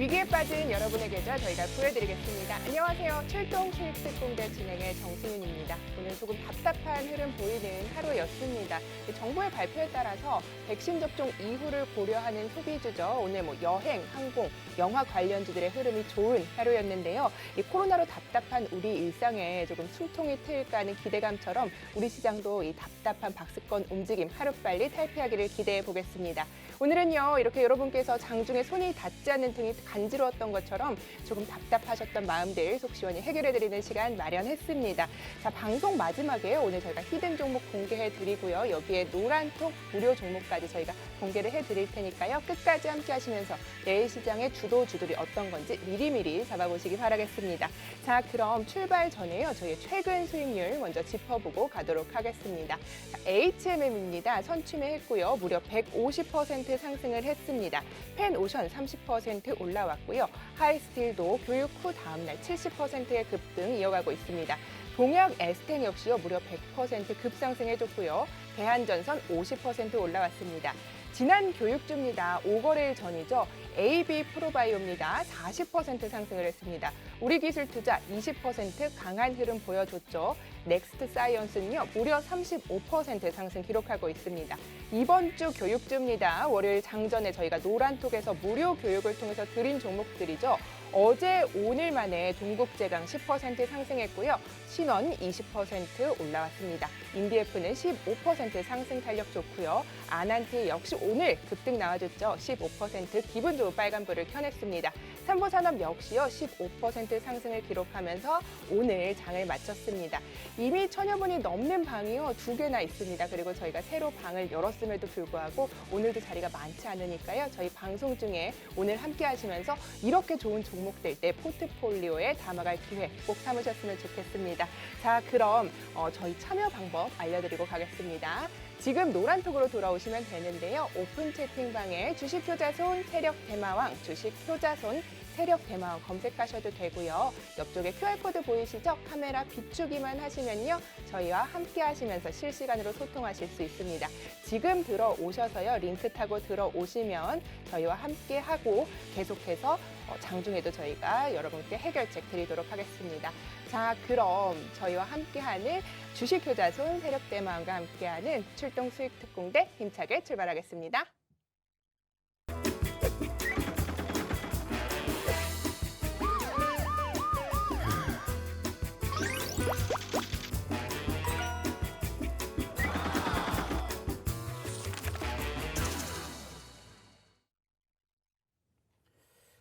위기에 빠진 여러분의 계좌 저희가 구해드리겠습니다. 안녕하세요. 출동 수익특공대 진행의 정승윤입니다. 오늘 조금 답답한 흐름 보이는 하루였습니다. 정부의 발표에 따라서 백신 접종 이후를 고려하는 소비주죠. 오늘 여행, 항공, 영화 관련주들의 흐름이 좋은 하루였는데요. 이 코로나로 답답한 우리 일상에 조금 숨통이 트일까 하는 기대감처럼 우리 시장도 이 답답한 박스권 움직임 하루빨리 탈피하기를 기대해 보겠습니다. 오늘은요, 이렇게 여러분께서 장중에 손이 닿지 않는 등이 간지러웠던 것처럼 조금 답답하셨던 마음들 속 시원히 해결해드리는 시간 마련했습니다. 자, 방송 마지막에 오늘 저희가 히든 종목 공개해드리고요. 여기에 노란톡 무료 종목까지 저희가 공개를 해드릴 테니까요. 끝까지 함께 하시면서 내일 시장의 주도주들이 어떤 건지 미리미리 잡아보시기 바라겠습니다. 자, 그럼 출발 전에요. 저희의 최근 수익률 먼저 짚어보고 가도록 하겠습니다. 자, HMM입니다. 선취매했고요. 무려 150% 상승을 했습니다. 펜오션 30% 올라왔고요. 하이스틸도 교육 후 다음날 70%의 급등 이어가고 있습니다. 동양 에스텐 역시요. 무려 100% 급상승해줬고요. 대한전선 50% 올라왔습니다. 지난 교육주입니다. 5거래일 전이죠. AB 프로바이오입니다. 40% 상승을 했습니다. 우리기술투자 20% 강한 흐름 보여줬죠. 넥스트 사이언스는요. 무려 35% 상승 기록하고 있습니다. 이번 주 교육주입니다. 월요일 장전에 저희가 노란톡에서 무료 교육을 통해서 드린 종목들이죠. 어제 오늘 만에 동국제강 10% 상승했고요. 신원 20% 올라왔습니다. 인비에프는 15% 상승 탄력 좋고요. 아난티 역시 오늘 급등 나와줬죠. 15% 기분 좋은 빨간불을 켜냈습니다. 삼보산업 역시요. 15% 상승을 기록하면서 오늘 장을 마쳤습니다. 이미 1000여 분이 넘는 방이요. 2개나 있습니다. 그리고 저희가 새로 방을 열었음에도 불구하고 오늘도 자리가 많지 않으니까요. 저희 방송 중에 오늘 함께 하시면서 이렇게 좋은 종목들 내 포트폴리오에 담아갈 기회 꼭 삼으셨으면 좋겠습니다. 자, 그럼 저희 참여 방법 알려드리고 가겠습니다. 지금 노란톡으로 돌아오시면 되는데요. 오픈 채팅방에 주식효자손 세력대마왕, 주식효자손 세력대마왕 검색하셔도 되고요. 옆쪽에 QR코드 보이시죠? 카메라 비추기만 하시면요. 저희와 함께 하시면서 실시간으로 소통하실 수 있습니다. 지금 들어오셔서요. 링크 타고 들어오시면 저희와 함께 하고 계속해서 장중에도 저희가 여러분께 해결책 드리도록 하겠습니다. 자, 그럼 저희와 함께하는 주식효자손 세력대마왕과 함께하는 출동 수익특공대 힘차게 출발하겠습니다.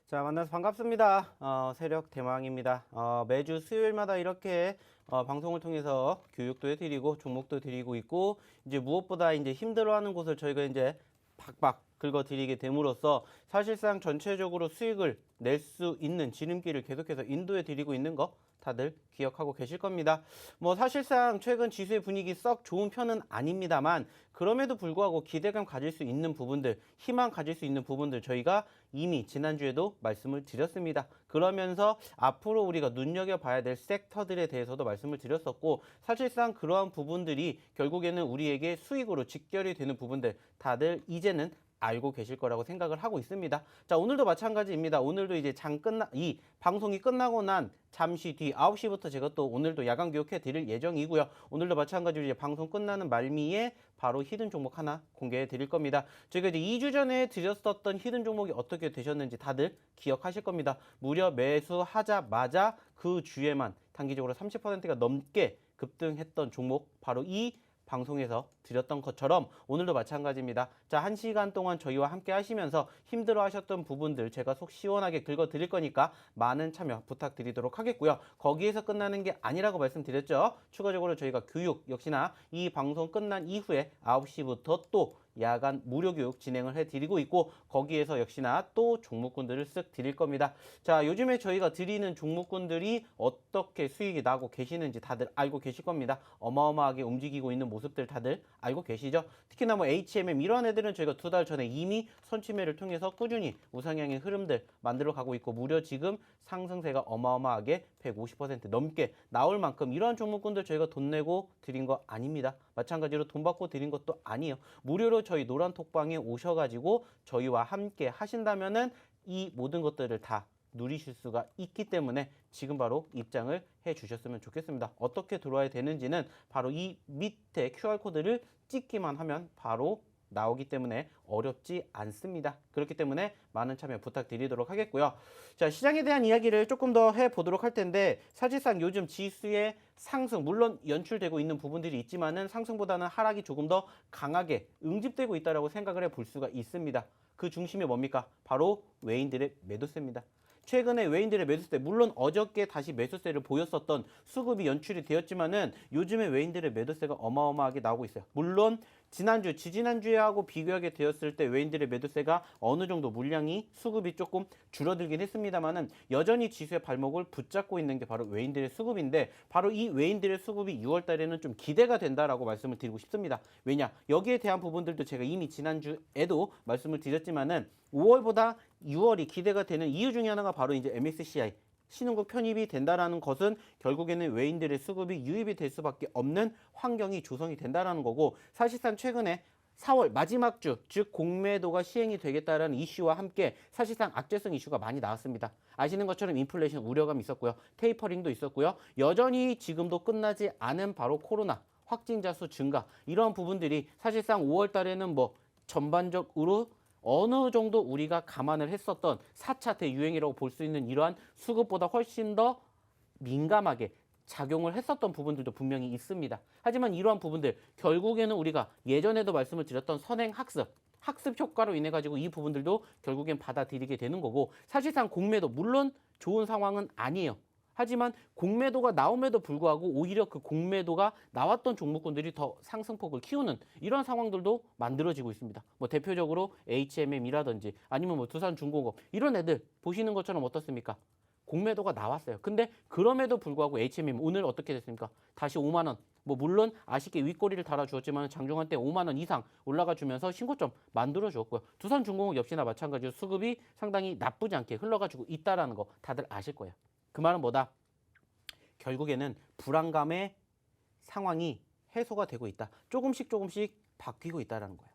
자, 만나서 반갑습니다. 세력대마왕입니다. 매주 수요일마다 이렇게 방송을 통해서 교육도 해드리고 종목도 드리고 있고 이제 무엇보다 이제 힘들어하는 곳을 저희가 이제 박박 긁어드리게 됨으로써 사실상 전체적으로 수익을 낼 수 있는 지름길을 계속해서 인도해 드리고 있는 거 다들 기억하고 계실 겁니다. 사실상 최근 지수의 분위기 썩 좋은 편은 아닙니다만 그럼에도 불구하고 기대감 가질 수 있는 부분들, 희망 가질 수 있는 부분들 저희가 이미 지난주에도 말씀을 드렸습니다. 그러면서 앞으로 우리가 눈여겨봐야 될 섹터들에 대해서도 말씀을 드렸었고 사실상 그러한 부분들이 결국에는 우리에게 수익으로 직결이 되는 부분들 다들 이제는 알고 계실 거라고 생각을 하고 있습니다. 자, 오늘도 마찬가지입니다. 오늘도 이제 이 방송이 끝나고 난 잠시 뒤 9시부터 제가 또 오늘도 야간 교육해 드릴 예정이고요. 오늘도 마찬가지로 이제 방송 끝나는 말미에 바로 히든 종목 하나 공개해 드릴 겁니다. 저희가 이제 2주 전에 드렸었던 히든 종목이 어떻게 되셨는지 다들 기억하실 겁니다. 무려 매수하자마자 그 주에만 단기적으로 30%가 넘게 급등했던 종목 바로 이 방송에서 드렸던 것처럼 오늘도 마찬가지입니다. 자, 1시간 동안 저희와 함께 하시면서 힘들어 하셨던 부분들 제가 속 시원하게 긁어 드릴 거니까 많은 참여 부탁드리도록 하겠고요. 거기에서 끝나는 게 아니라고 말씀드렸죠. 추가적으로 저희가 교육 역시나 이 방송 끝난 이후에 9시부터 또 야간 무료 교육 진행을 해드리고 있고 거기에서 역시나 또 종목군들을 쓱 드릴 겁니다. 자, 요즘에 저희가 드리는 종목군들이 어떻게 수익이 나고 계시는지 다들 알고 계실 겁니다. 어마어마하게 움직이고 있는 모습들 다들 알고 계시죠? 특히나 HMM 이런 애들은 저희가 2달 전에 이미 선취매를 통해서 꾸준히 우상향의 흐름들 만들어 가고 있고 무려 지금 상승세가 어마어마하게 150% 넘게 나올 만큼 이러한 종목군들 저희가 돈 내고 드린 거 아닙니다. 마찬가지로 돈 받고 드린 것도 아니에요. 무료로 저희 노란톡방에 오셔가지고 저희와 함께 하신다면은 이 모든 것들을 다 누리실 수가 있기 때문에 지금 바로 입장을 해 주셨으면 좋겠습니다. 어떻게 들어와야 되는지는 바로 이 밑에 QR코드를 찍기만 하면 바로 나오기 때문에 어렵지 않습니다. 그렇기 때문에 많은 참여 부탁드리도록 하겠고요. 자, 시장에 대한 이야기를 조금 더 해보도록 할 텐데 사실상 요즘 지수의 상승, 물론 연출되고 있는 부분들이 있지만은 상승보다는 하락이 조금 더 강하게 응집되고 있다고 생각을 해볼 수가 있습니다. 그 중심이 뭡니까? 바로 외인들의 매도세입니다. 최근에 외인들의 매수세, 물론 어저께 다시 매수세를 보였었던 수급이 연출이 되었지만은 요즘에 외인들의 매도세가 어마어마하게 나오고 있어요. 물론 지난주, 지지난주하고 비교하게 되었을 때 외인들의 매도세가 어느 정도 물량이 수급이 조금 줄어들긴 했습니다만은 여전히 지수의 발목을 붙잡고 있는 게 바로 외인들의 수급인데 바로 이 외인들의 수급이 6월 달에는 좀 기대가 된다라고 말씀을 드리고 싶습니다. 왜냐? 여기에 대한 부분들도 제가 이미 지난주에도 말씀을 드렸지만은 5월보다 6월이 기대가 되는 이유 중에 하나가 바로 이제 MSCI 신흥국 편입이 된다라는 것은 결국에는 외인들의 수급이 유입이 될 수밖에 없는 환경이 조성이 된다라는 거고 사실상 최근에 4월 마지막 주, 즉 공매도가 시행이 되겠다라는 이슈와 함께 사실상 악재성 이슈가 많이 나왔습니다. 아시는 것처럼 인플레이션 우려감이 있었고요. 테이퍼링도 있었고요. 여전히 지금도 끝나지 않은 바로 코로나 확진자 수 증가 이러한 부분들이 사실상 5월 달에는 뭐 전반적으로 어느 정도 우리가 감안을 했었던 4차 대유행이라고 볼 수 있는 이러한 수급보다 훨씬 더 민감하게 작용을 했었던 부분들도 분명히 있습니다. 하지만 이러한 부분들 결국에는 우리가 예전에도 말씀을 드렸던 학습 효과로 인해 가지고 이 부분들도 결국엔 받아들이게 되는 거고 사실상 공매도 물론 좋은 상황은 아니에요. 하지만 공매도가 나옴에도 불구하고 오히려 그 공매도가 나왔던 종목군들이 더 상승폭을 키우는 이런 상황들도 만들어지고 있습니다. 뭐 대표적으로 HMM이라든지 아니면 뭐 두산중공업 이런 애들 보시는 것처럼 어떻습니까? 공매도가 나왔어요. 근데 그럼에도 불구하고 HMM 오늘 어떻게 됐습니까? 다시 5만 원. 뭐 물론 아쉽게 윗꼬리를 달아주었지만 장중한 때 5만 원 이상 올라가 주면서 신고점 만들어 주었고요. 두산중공업 역시나 마찬가지로 수급이 상당히 나쁘지 않게 흘러가지고 있다라는 거 다들 아실 거예요. 그 말은 뭐다? 결국에는 불안감의 상황이 해소가 되고 있다. 조금씩 바뀌고 있다는 거예요.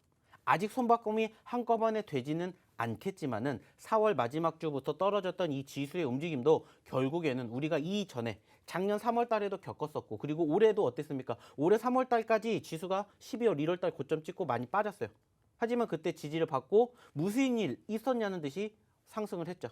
아직 손바꿈이 한꺼번에 되지는 않겠지만은 4월 마지막 주부터 떨어졌던 이 지수의 움직임도 결국에는 우리가 이전에 작년 3월 달에도 겪었었고 그리고 올해도 어땠습니까? 올해 3월 달까지 지수가 12월 1월 달 고점 찍고 많이 빠졌어요. 하지만 그때 지지를 받고 무슨 일 있었냐는 듯이 상승을 했죠.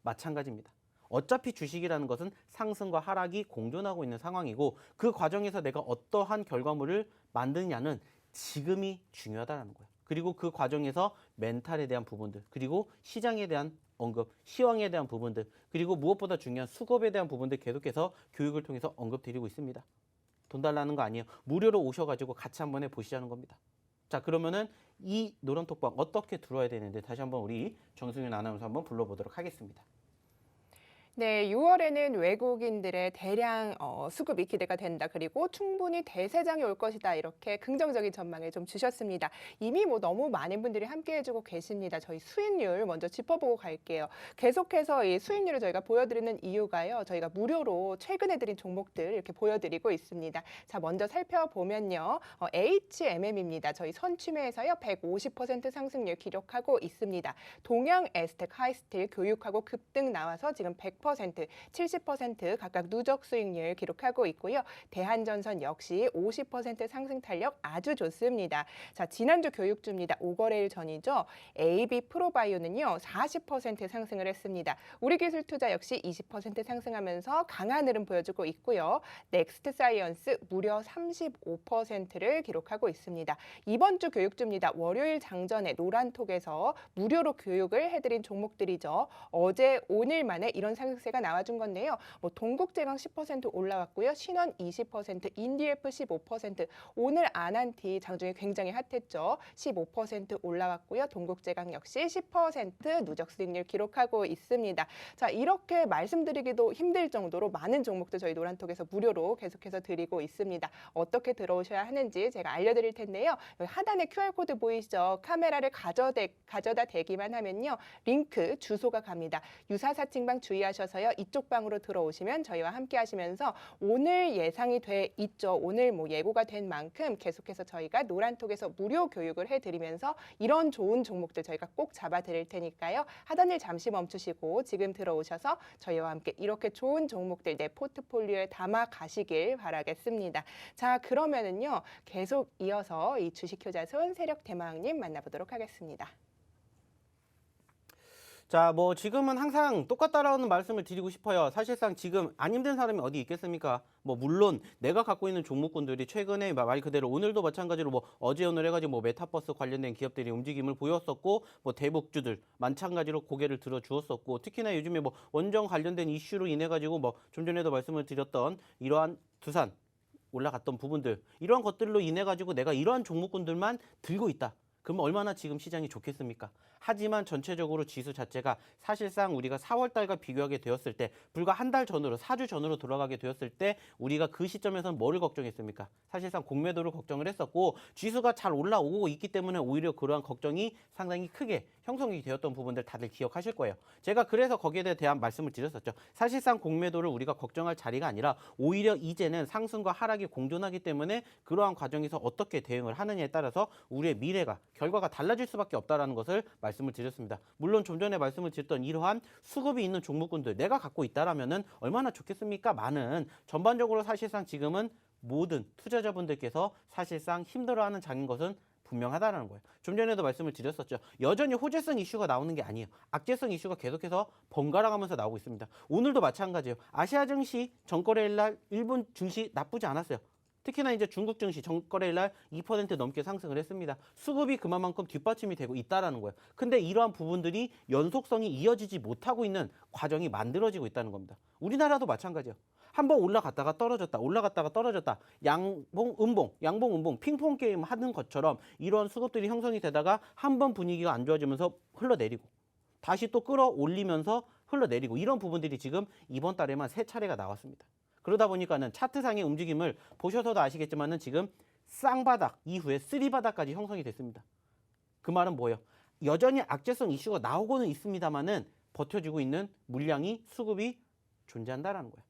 마찬가지입니다. 어차피 주식이라는 것은 상승과 하락이 공존하고 있는 상황이고 그 과정에서 내가 어떠한 결과물을 만드냐는 지금이 중요하다는 거예요. 그리고 그 과정에서 멘탈에 대한 부분들, 그리고 시장에 대한 언급, 시황에 대한 부분들, 그리고 무엇보다 중요한 수급에 대한 부분들 계속해서 교육을 통해서 언급드리고 있습니다. 돈 달라는 거 아니에요. 무료로 오셔가지고 같이 한번 해보시자는 겁니다. 자, 그러면은 이 노란톡방 어떻게 들어야 되는데 다시 한번 우리 정승윤 아나운서 한번 불러보도록 하겠습니다. 네, 6월에는 외국인들의 대량 수급이 기대가 된다. 그리고 충분히 대세장이 올 것이다. 이렇게 긍정적인 전망을 좀 주셨습니다. 이미 뭐 너무 많은 분들이 함께 해주고 계십니다. 저희 수익률 먼저 짚어보고 갈게요. 계속해서 이 수익률을 저희가 보여드리는 이유가요. 저희가 무료로 최근에 드린 종목들 이렇게 보여드리고 있습니다. 자, 먼저 살펴보면요. HMM입니다. 저희 선취매에서요. 150% 상승률 기록하고 있습니다. 동양 에스텍, 하이스틸, 교육하고 급등 나와서 지금 100%, 70% 각각 누적 수익률 기록하고 있고요. 대한전선 역시 50% 상승 탄력 아주 좋습니다. 자, 지난주 교육주입니다. 5거래일 전이죠. AB 프로바이오는요. 40% 상승을 했습니다. 우리기술투자 역시 20% 상승하면서 강한 흐름 보여주고 있고요. 넥스트 사이언스 무려 35%를 기록하고 있습니다. 이번 주 교육주입니다. 월요일 장전에 노란톡에서 무료로 교육을 해드린 종목들이죠. 어제 오늘 만에 이런 상승세가 나와준 건데요. 뭐 동국제강 10% 올라왔고요. 신원 20%, 인디에프 15%, 오늘 아난티 장중에 굉장히 핫했죠. 15% 올라왔고요. 동국제강 역시 10% 누적 수익률 기록하고 있습니다. 자, 이렇게 말씀드리기도 힘들 정도로 많은 종목들 저희 노란톡에서 무료로 계속해서 드리고 있습니다. 어떻게 들어오셔야 하는지 제가 알려드릴 텐데요. 여기 하단에 QR코드 보이시죠? 카메라를 가져다 대기만 하면요. 링크, 주소가 갑니다. 유사사칭방 주의하셔야 누르셔서요. 이쪽 방으로 들어오시면 저희와 함께 하시면서 오늘 예상이 돼 있죠. 오늘 뭐 예고가 된 만큼 계속해서 저희가 노란톡에서 무료 교육을 해드리면서 이런 좋은 종목들 저희가 꼭 잡아드릴 테니까요. 하던 일 잠시 멈추시고 지금 들어오셔서 저희와 함께 이렇게 좋은 종목들 내 포트폴리오에 담아 가시길 바라겠습니다. 자, 그러면은요. 계속 이어서 이 주식효자손 세력대마왕님 만나보도록 하겠습니다. 자, 뭐 지금은 항상 똑같다라는 말씀을 드리고 싶어요. 사실상 지금 안 힘든 사람이 어디 있겠습니까? 뭐 물론 내가 갖고 있는 종목군들이 최근에 말 그대로 오늘도 마찬가지로 뭐 어제 오늘 해가지고 뭐 메타버스 관련된 기업들이 움직임을 보였었고 뭐 대북주들 마찬가지로 고개를 들어 주었었고 특히나 요즘에 뭐 원전 관련된 이슈로 인해 가지고 뭐 좀 전에도 말씀을 드렸던 이러한 두산 올라갔던 부분들 이러한 것들로 인해 가지고 내가 이러한 종목군들만 들고 있다. 그러면 얼마나 지금 시장이 좋겠습니까? 하지만 전체적으로 지수 자체가 사실상 우리가 4월 달과 비교하게 되었을 때 불과 한 달 전으로 4주 전으로 돌아가게 되었을 때 우리가 그 시점에서는 뭐를 걱정했습니까? 사실상 공매도를 걱정을 했었고 지수가 잘 올라오고 있기 때문에 오히려 그러한 걱정이 상당히 크게 형성이 되었던 부분들 다들 기억하실 거예요. 제가 그래서 거기에 대한 말씀을 드렸었죠. 사실상 공매도를 우리가 걱정할 자리가 아니라 오히려 이제는 상승과 하락이 공존하기 때문에 그러한 과정에서 어떻게 대응을 하느냐에 따라서 우리의 미래가 결과가 달라질 수밖에 없다는 것을 말씀을 드렸습니다. 물론 좀 전에 말씀을 드렸던 이러한 수급이 있는 종목군들 내가 갖고 있다라면은 얼마나 좋겠습니까? 많은 전반적으로 사실상 지금은 모든 투자자분들께서 사실상 힘들어하는 장인 것은 분명하다는 거예요. 좀 전에도 말씀을 드렸었죠. 여전히 호재성 이슈가 나오는 게 아니에요. 악재성 이슈가 계속해서 번갈아 가면서 나오고 있습니다. 오늘도 마찬가지예요. 아시아 증시 전거래일 날 일본 증시 나쁘지 않았어요. 특히나 이제 중국 증시 전거래일 날 2% 넘게 상승을 했습니다. 수급이 그만큼 뒷받침이 되고 있다라는 거예요. 근데 이러한 부분들이 연속성이 이어지지 못하고 있는 과정이 만들어지고 있다는 겁니다. 우리나라도 마찬가지예요. 한번 올라갔다가 떨어졌다, 올라갔다가 떨어졌다, 양봉, 음봉, 핑퐁 게임 하는 것처럼 이러한 수급들이 형성이 되다가 한번 분위기가 안 좋아지면서 흘러내리고 다시 또 끌어올리면서 흘러내리고 이런 부분들이 지금 이번 달에만 3차례가 나왔습니다. 그러다 보니까는 차트상의 움직임을 보셔서도 아시겠지만은 지금 쌍바닥 이후에 쓰리바닥까지 형성이 됐습니다. 그 말은 뭐예요? 여전히 악재성 이슈가 나오고는 있습니다만은 버텨주고 있는 물량이 수급이 존재한다라는 거예요.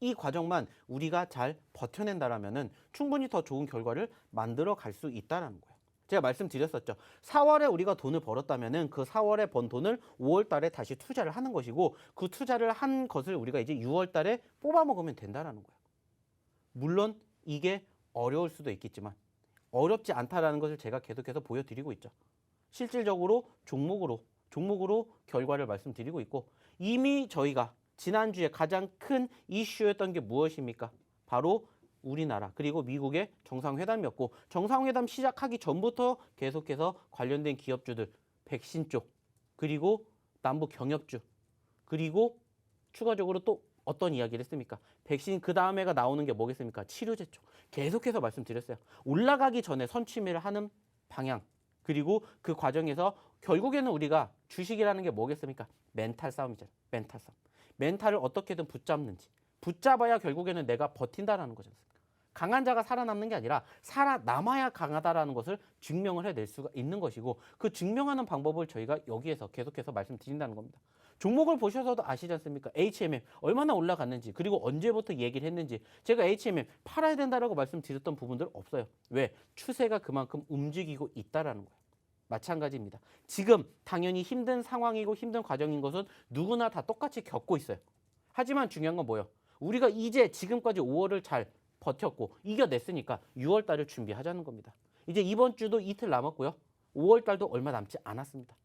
이 과정만 우리가 잘 버텨낸다라면은 충분히 더 좋은 결과를 만들어 갈 수 있다라는 거예요. 제가 말씀드렸었죠. 4월에 우리가 돈을 벌었다면은 그 4월에 번 돈을 5월 달에 다시 투자를 하는 것이고 그 투자를 한 것을 우리가 이제 6월 달에 뽑아 먹으면 된다라는 거예요. 물론 이게 어려울 수도 있겠지만 어렵지 않다라는 것을 제가 계속해서 보여드리고 있죠. 실질적으로 종목으로 결과를 말씀드리고 있고 이미 저희가 지난주에 가장 큰 이슈였던 게 무엇입니까? 바로 우리나라 그리고 미국의 정상회담이었고 정상회담 시작하기 전부터 계속해서 관련된 기업주들 백신 쪽 그리고 남북 경협주 그리고 추가적으로 또 어떤 이야기를 했습니까? 백신 그 다음에가 나오는 게 뭐겠습니까? 치료제 쪽 계속해서 말씀드렸어요. 올라가기 전에 선취매를 하는 방향 그리고 그 과정에서 결국에는 우리가 주식이라는 게 뭐겠습니까? 멘탈 싸움이잖아요. 멘탈 싸움. 멘탈을 어떻게든 붙잡는지 붙잡아야 결국에는 내가 버틴다라는 거지 않습니까? 강한 자가 살아남는 게 아니라 살아남아야 강하다라는 것을 증명을 해낼 수가 있는 것이고 그 증명하는 방법을 저희가 여기에서 계속해서 말씀드린다는 겁니다. 종목을 보셔서도 아시지 않습니까? HMM 얼마나 올라갔는지 그리고 언제부터 얘기를 했는지 제가 HMM 팔아야 된다라고 말씀드렸던 부분들 없어요. 왜? 추세가 그만큼 움직이고 있다라는 거예요. 마찬가지입니다. 지금 당연히 힘든 상황이고 힘든 과정인 것은 누구나 다 똑같이 겪고 있어요. 하지만 중요한 건 뭐예요? 우리가 이제 지금까지 5월을 잘 버텼고 이겨냈으니까 6월 달을 준비하자는 겁니다. 이제 이번 주도 이틀 남았고요. 5월 달도 얼마 남지 않았습니다.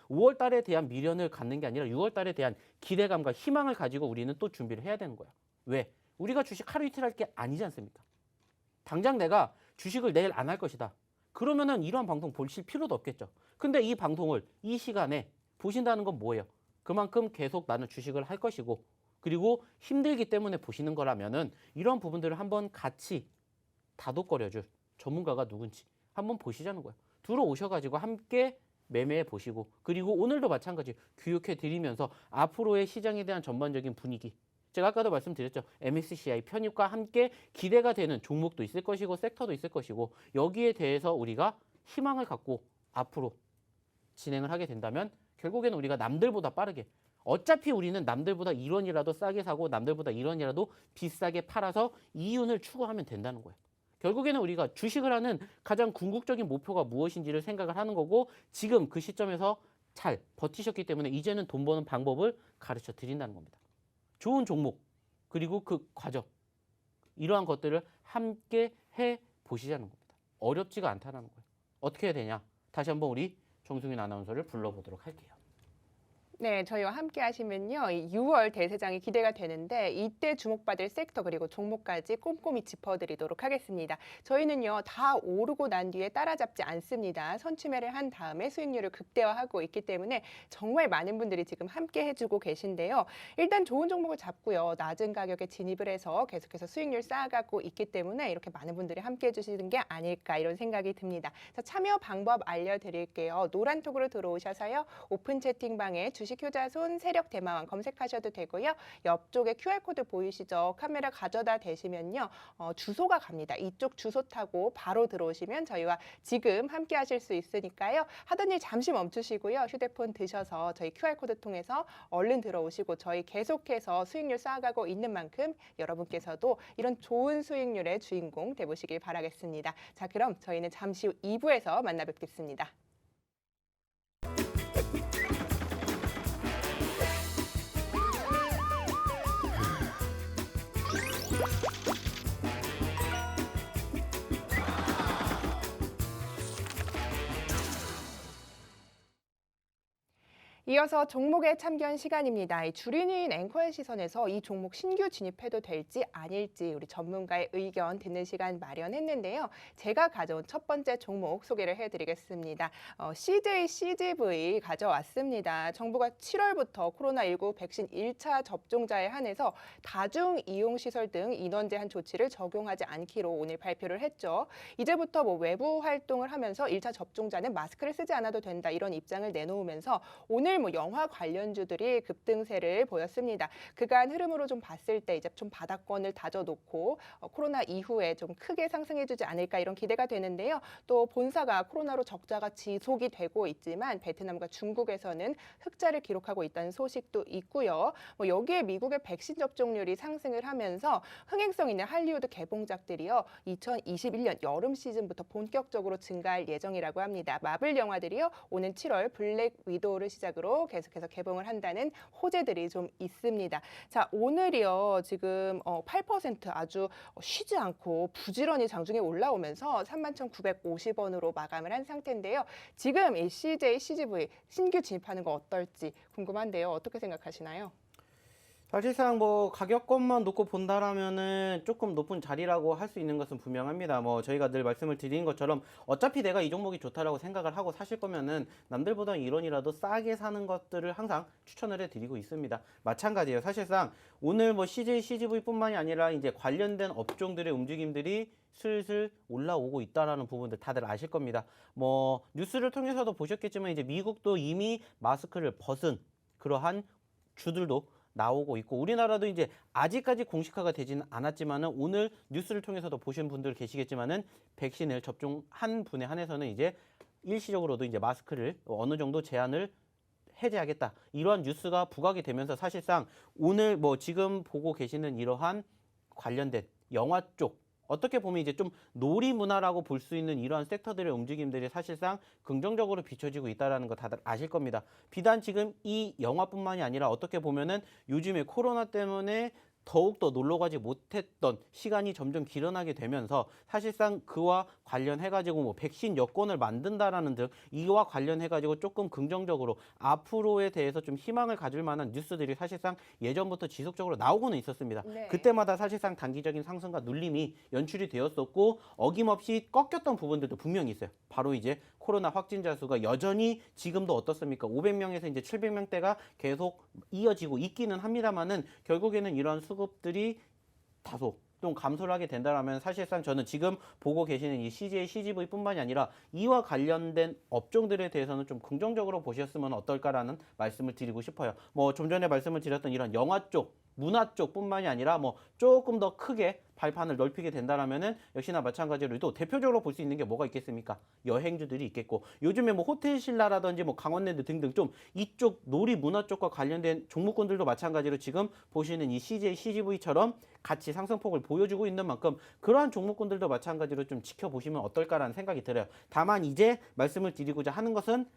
5월 달에 대한 미련을 갖는 게 아니라 6월 달에 대한 기대감과 희망을 가지고 우리는 또 준비를 해야 되는 거예요. 왜? 우리가 주식 하루 이틀 할 게 아니지 않습니까? 당장 내가 주식을 내일 안 할 것이다. 그러면은 이러한 방송 보실 필요도 없겠죠. 근데 이 방송을 이 시간에 보신다는 건 뭐예요? 그만큼 계속 나는 주식을 할 것이고 그리고 힘들기 때문에 보시는 거라면은 이런 부분들을 한번 같이 다독거려줄 전문가가 누군지 한번 보시자는 거예요. 들어오셔가지고 함께 매매해 보시고 그리고 오늘도 마찬가지 교육해 드리면서 앞으로의 시장에 대한 전반적인 분위기 제가 아까도 말씀드렸죠. MSCI 편입과 함께 기대가 되는 종목도 있을 것이고 섹터도 있을 것이고 여기에 대해서 우리가 희망을 갖고 앞으로 진행을 하게 된다면 결국에는 우리가 남들보다 빠르게 어차피 우리는 남들보다 1원이라도 싸게 사고 남들보다 1원이라도 비싸게 팔아서 이윤을 추구하면 된다는 거예요. 결국에는 우리가 주식을 하는 가장 궁극적인 목표가 무엇인지를 생각을 하는 거고 지금 그 시점에서 잘 버티셨기 때문에 이제는 돈 버는 방법을 가르쳐 드린다는 겁니다. 좋은 종목 그리고 그 과정 이러한 것들을 함께 해 보시자는 겁니다. 어렵지가 않다는 거예요. 어떻게 해야 되냐? 다시 한번 우리 정승윤 아나운서를 불러보도록 할게요. 네, 저희와 함께 하시면요. 이 6월 대세장이 기대가 되는데 이때 주목받을 섹터 그리고 종목까지 꼼꼼히 짚어드리도록 하겠습니다. 저희는요. 다 오르고 난 뒤에 따라잡지 않습니다. 선취매를 한 다음에 수익률을 극대화하고 있기 때문에 정말 많은 분들이 지금 함께 해주고 계신데요. 일단 좋은 종목을 잡고요. 낮은 가격에 진입을 해서 계속해서 수익률 쌓아가고 있기 때문에 이렇게 많은 분들이 함께 해주시는 게 아닐까 이런 생각이 듭니다. 자, 참여 방법 알려드릴게요. 노란톡으로 들어오셔서요. 오픈 채팅방에 주식 효자손 세력 대마왕 검색하셔도 되고요. 옆쪽에 QR코드 보이시죠? 카메라 가져다 대시면요. 주소가 갑니다. 이쪽 주소 타고 바로 들어오시면 저희와 지금 함께 하실 수 있으니까요. 하던 일 잠시 멈추시고요. 휴대폰 드셔서 저희 QR코드 통해서 얼른 들어오시고 저희 계속해서 수익률 쌓아가고 있는 만큼 여러분께서도 이런 좋은 수익률의 주인공 되보시길 바라겠습니다. 자, 그럼 저희는 잠시 후 2부에서 만나 뵙겠습니다. 이어서 종목의 참견 시간입니다. 이 주린이인 앵커의 시선에서 이 종목 신규 진입해도 될지 아닐지 우리 전문가의 의견 듣는 시간 마련했는데요. 제가 가져온 첫 번째 종목 소개를 해드리겠습니다. CJCGV 가져왔습니다. 정부가 7월부터 코로나19 백신 1차 접종자에 한해서 다중이용시설 등 인원 제한 조치를 적용하지 않기로 오늘 발표를 했죠. 이제부터 외부 활동을 하면서 1차 접종자는 마스크를 쓰지 않아도 된다 이런 입장을 내놓으면서 오늘 영화 관련주들이 급등세를 보였습니다. 그간 흐름으로 좀 봤을 때 이제 좀 바닥권을 다져놓고 코로나 이후에 좀 크게 상승해주지 않을까 이런 기대가 되는데요. 또 본사가 코로나로 적자가 지속이 되고 있지만 베트남과 중국에서는 흑자를 기록하고 있다는 소식도 있고요. 여기에 미국의 백신 접종률이 상승을 하면서 흥행성 있는 할리우드 개봉작들이요. 2021년 여름 시즌부터 본격적으로 증가할 예정이라고 합니다. 마블 영화들이요. 오는 7월 블랙 위도우를 시작으로 계속해서 개봉을 한다는 호재들이 좀 있습니다. 자, 오늘이요. 지금 8% 아주 쉬지 않고 부지런히 장중에 올라오면서 31,950원으로 마감을 한 상태인데요. 지금 이 CJ, CGV 신규 진입하는 거 어떨지 궁금한데요. 어떻게 생각하시나요? 사실상 가격권만 놓고 본다라면은 조금 높은 자리라고 할 수 있는 것은 분명합니다. 저희가 늘 말씀을 드린 것처럼 어차피 내가 이 종목이 좋다라고 생각을 하고 사실 거면은 남들보다 1원이라도 싸게 사는 것들을 항상 추천을 해드리고 있습니다. 마찬가지예요. 사실상 오늘 CJ, CGV뿐만이 아니라 이제 관련된 업종들의 움직임들이 슬슬 올라오고 있다라는 부분들 다들 아실 겁니다. 뉴스를 통해서도 보셨겠지만 이제 미국도 이미 마스크를 벗은 그러한 주들도 나오고 있고 우리나라도 이제 아직까지 공식화가 되지는 않았지만은 오늘 뉴스를 통해서도 보신 분들 계시겠지만은 백신을 접종한 분에 한해서는 이제 일시적으로도 이제 마스크를 어느 정도 제한을 해제하겠다 이러한 뉴스가 부각이 되면서 사실상 오늘 지금 보고 계시는 이러한 관련된 영화 쪽 어떻게 보면 이제 좀 놀이 문화라고 볼 수 있는 이러한 섹터들의 움직임들이 사실상 긍정적으로 비춰지고 있다는 거 다들 아실 겁니다. 비단 지금 이 영화뿐만이 아니라 어떻게 보면은 요즘에 코로나 때문에 더욱더 놀러가지 못했던 시간이 점점 길어나게 되면서 사실상 그와 관련해가지고 백신 여권을 만든다라는 등 이와 관련해가지고 조금 긍정적으로 앞으로에 대해서 좀 희망을 가질 만한 뉴스들이 사실상 예전부터 지속적으로 나오고는 있었습니다. 네. 그때마다 사실상 단기적인 상승과 눌림이 연출이 되었었고 어김없이 꺾였던 부분들도 분명히 있어요. 바로 이제 코로나 확진자 수가 여전히 지금도 어떻습니까? 500명에서 이제 700명대가 계속 이어지고 있기는 합니다만은 결국에는 이러한 수급들이 다소 좀 감소를 하게 된다면 사실상 저는 지금 보고 계시는 이 CJ, CGV뿐만이 아니라 이와 관련된 업종들에 대해서는 좀 긍정적으로 보셨으면 어떨까라는 말씀을 드리고 싶어요. 좀 전에 말씀을 드렸던 이런 영화 쪽 문화 쪽뿐만이 아니라 뭐 조금 더 크게 발판을 넓히게 된다라면은 역시나 마찬가지로 또 대표적으로 볼 수 있는 게 뭐가 있겠습니까? 여행주들이 있겠고 요즘에 뭐 호텔 신라라든지 뭐 강원랜드 등등 좀 이쪽 놀이 문화 쪽과 관련된 종목군들도 마찬가지로 지금 보시는 이 CJ, CGV처럼 같이 상승폭을 보여주고 있는 만큼 그러한 종목군들도 마찬가지로 좀 지켜보시면 어떨까라는 생각이 들어요. 다만 이제 말씀을 드리고자 하는 것은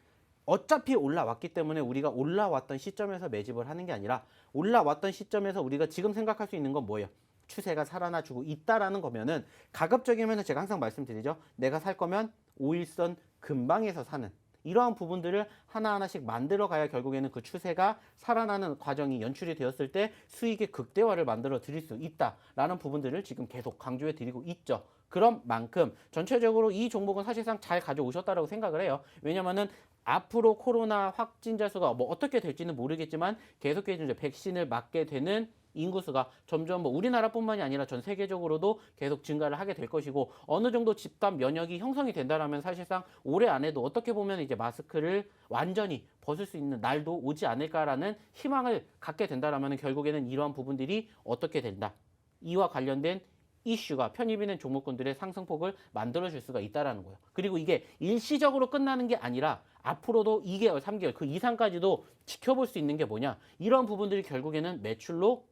어차피 올라왔기 때문에 우리가 올라왔던 시점에서 매집을 하는 게 아니라 올라왔던 시점에서 우리가 지금 생각할 수 있는 건 뭐예요? 추세가 살아나주고 있다라는 거면은 가급적이면 제가 항상 말씀드리죠. 내가 살 거면 5일선 근방에서 사는 이러한 부분들을 하나하나씩 만들어 가야 결국에는 그 추세가 살아나는 과정이 연출이 되었을 때 수익의 극대화를 만들어 드릴 수 있다라는 부분들을 지금 계속 강조해 드리고 있죠. 그런 만큼 전체적으로 이 종목은 사실상 잘 가져오셨다라고 생각을 해요. 왜냐면은 앞으로 코로나 확진자 수가 뭐 어떻게 될지는 모르겠지만 계속해서 이제 백신을 맞게 되는 인구수가 점점 뭐 우리나라뿐만이 아니라 전 세계적으로도 계속 증가를 하게 될 것이고 어느 정도 집단 면역이 형성이 된다라면 사실상 올해 안에도 어떻게 보면 이제 마스크를 완전히 벗을 수 있는 날도 오지 않을까라는 희망을 갖게 된다라면 결국에는 이러한 부분들이 어떻게 된다. 이와 관련된 이슈가 편입이 된 종목군들의 상승폭을 만들어줄 수가 있다라는 거예요. 그리고 이게 일시적으로 끝나는 게 아니라 앞으로도 2개월, 3개월 그 이상까지도 지켜볼 수 있는 게 뭐냐. 이런 부분들이 결국에는 매출로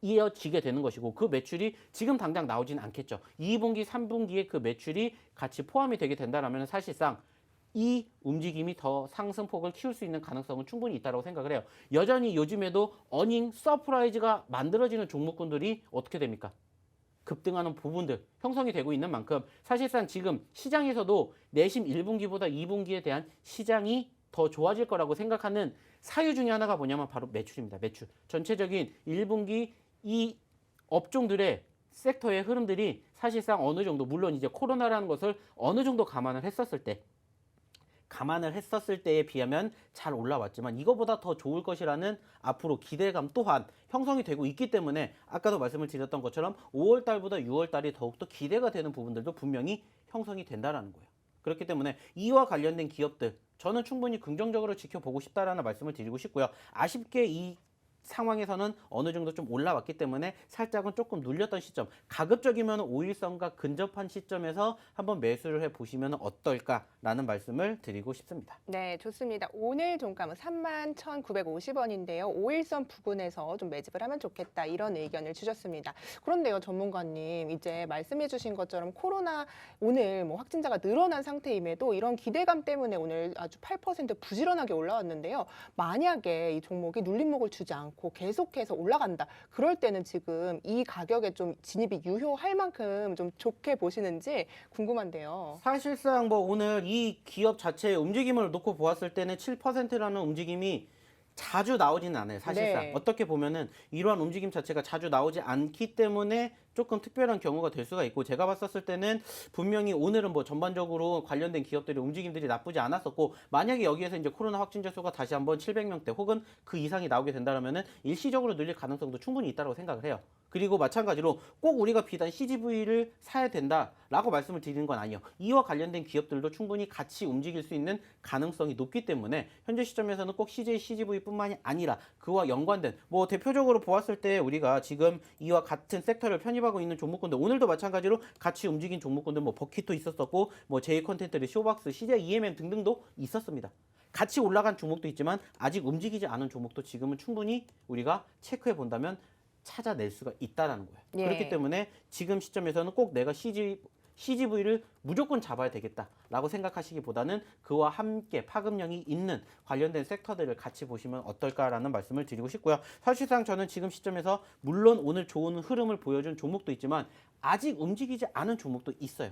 이어지게 되는 것이고 그 매출이 지금 당장 나오지는 않겠죠. 2분기, 3분기에 그 매출이 같이 포함이 되게 된다면 사실상 이 움직임이 더 상승폭을 키울 수 있는 가능성은 충분히 있다고 생각을 해요. 여전히 요즘에도 어닝 서프라이즈가 만들어지는 종목군들이 어떻게 됩니까? 급등하는 부분들 형성이 되고 있는 만큼 사실상 지금 시장에서도 내심 1분기보다 2분기에 대한 시장이 더 좋아질 거라고 생각하는 사유 중에 하나가 뭐냐면 바로 매출입니다. 매출. 전체적인 1분기 이 업종들의 섹터의 흐름들이 사실상 어느 정도 물론 이제 코로나라는 것을 어느 정도 감안을 했었을 때에 비하면 잘 올라왔지만 이거보다 더 좋을 것이라는 앞으로 기대감 또한 형성이 되고 있기 때문에 아까도 말씀을 드렸던 것처럼 5월 달보다 6월 달이 더욱더 기대가 되는 부분들도 분명히 형성이 된다라는 거예요. 그렇기 때문에 이와 관련된 기업들 저는 충분히 긍정적으로 지켜보고 싶다라는 말씀을 드리고 싶고요. 아쉽게 이 상황에서는 어느 정도 좀 올라왔기 때문에 살짝은 조금 눌렸던 시점 가급적이면 5일선과 근접한 시점에서 한번 매수를 해보시면 어떨까라는 말씀을 드리고 싶습니다. 네, 좋습니다. 오늘 종가는 31,950원인데요. 5일선 부근에서 좀 매집을 하면 좋겠다 이런 의견을 주셨습니다. 그런데요, 전문가님 이제 말씀해 주신 것처럼 코로나 오늘 뭐 확진자가 늘어난 상태임에도 이런 기대감 때문에 오늘 아주 8% 부지런하게 올라왔는데요. 만약에 이 종목이 눌림목을 주지 않고 계속해서 올라간다. 그럴 때는 지금 이 가격에 좀 진입이 유효할 만큼 좀 좋게 보시는지 궁금한데요. 사실상 뭐 오늘 이 기업 자체의 움직임을 놓고 보았을 때는 7%라는 움직임이 자주 나오지는 않아요. 사실상 네. 어떻게 보면은 이러한 움직임 자체가 자주 나오지 않기 때문에 조금 특별한 경우가 될 수가 있고 제가 봤었을 때는 분명히 오늘은 뭐 전반적으로 관련된 기업들의 움직임들이 나쁘지 않았었고 만약에 여기에서 이제 코로나 확진자 수가 다시 한번 700명대 혹은 그 이상이 나오게 된다면은 일시적으로 늘릴 가능성도 충분히 있다고 생각을 해요. 그리고 마찬가지로 꼭 우리가 비단 CGV를 사야 된다라고 말씀을 드리는 건 아니에요. 이와 관련된 기업들도 충분히 같이 움직일 수 있는 가능성이 높기 때문에 현재 시점에서는 꼭 CJ, CGV뿐만이 아니라 그와 연관된 뭐 대표적으로 보았을 때 우리가 지금 이와 같은 섹터를 편입하고 있는 종목군들 오늘도 마찬가지로 같이 움직인 종목군들 뭐 버킷도 있었었고 뭐 J컨텐츠의 쇼박스, CJ EMM 등등도 있었습니다. 같이 올라간 종목도 있지만 아직 움직이지 않은 종목도 지금은 충분히 우리가 체크해 본다면 찾아낼 수가 있다는 거예요. 예. 그렇기 때문에 지금 시점에서는 꼭 내가 CGV를 무조건 잡아야 되겠다라고 생각하시기보다는 그와 함께 파급력이 있는 관련된 섹터들을 같이 보시면 어떨까라는 말씀을 드리고 싶고요. 사실상 저는 지금 시점에서 물론 오늘 좋은 흐름을 보여준 종목도 있지만 아직 움직이지 않은 종목도 있어요.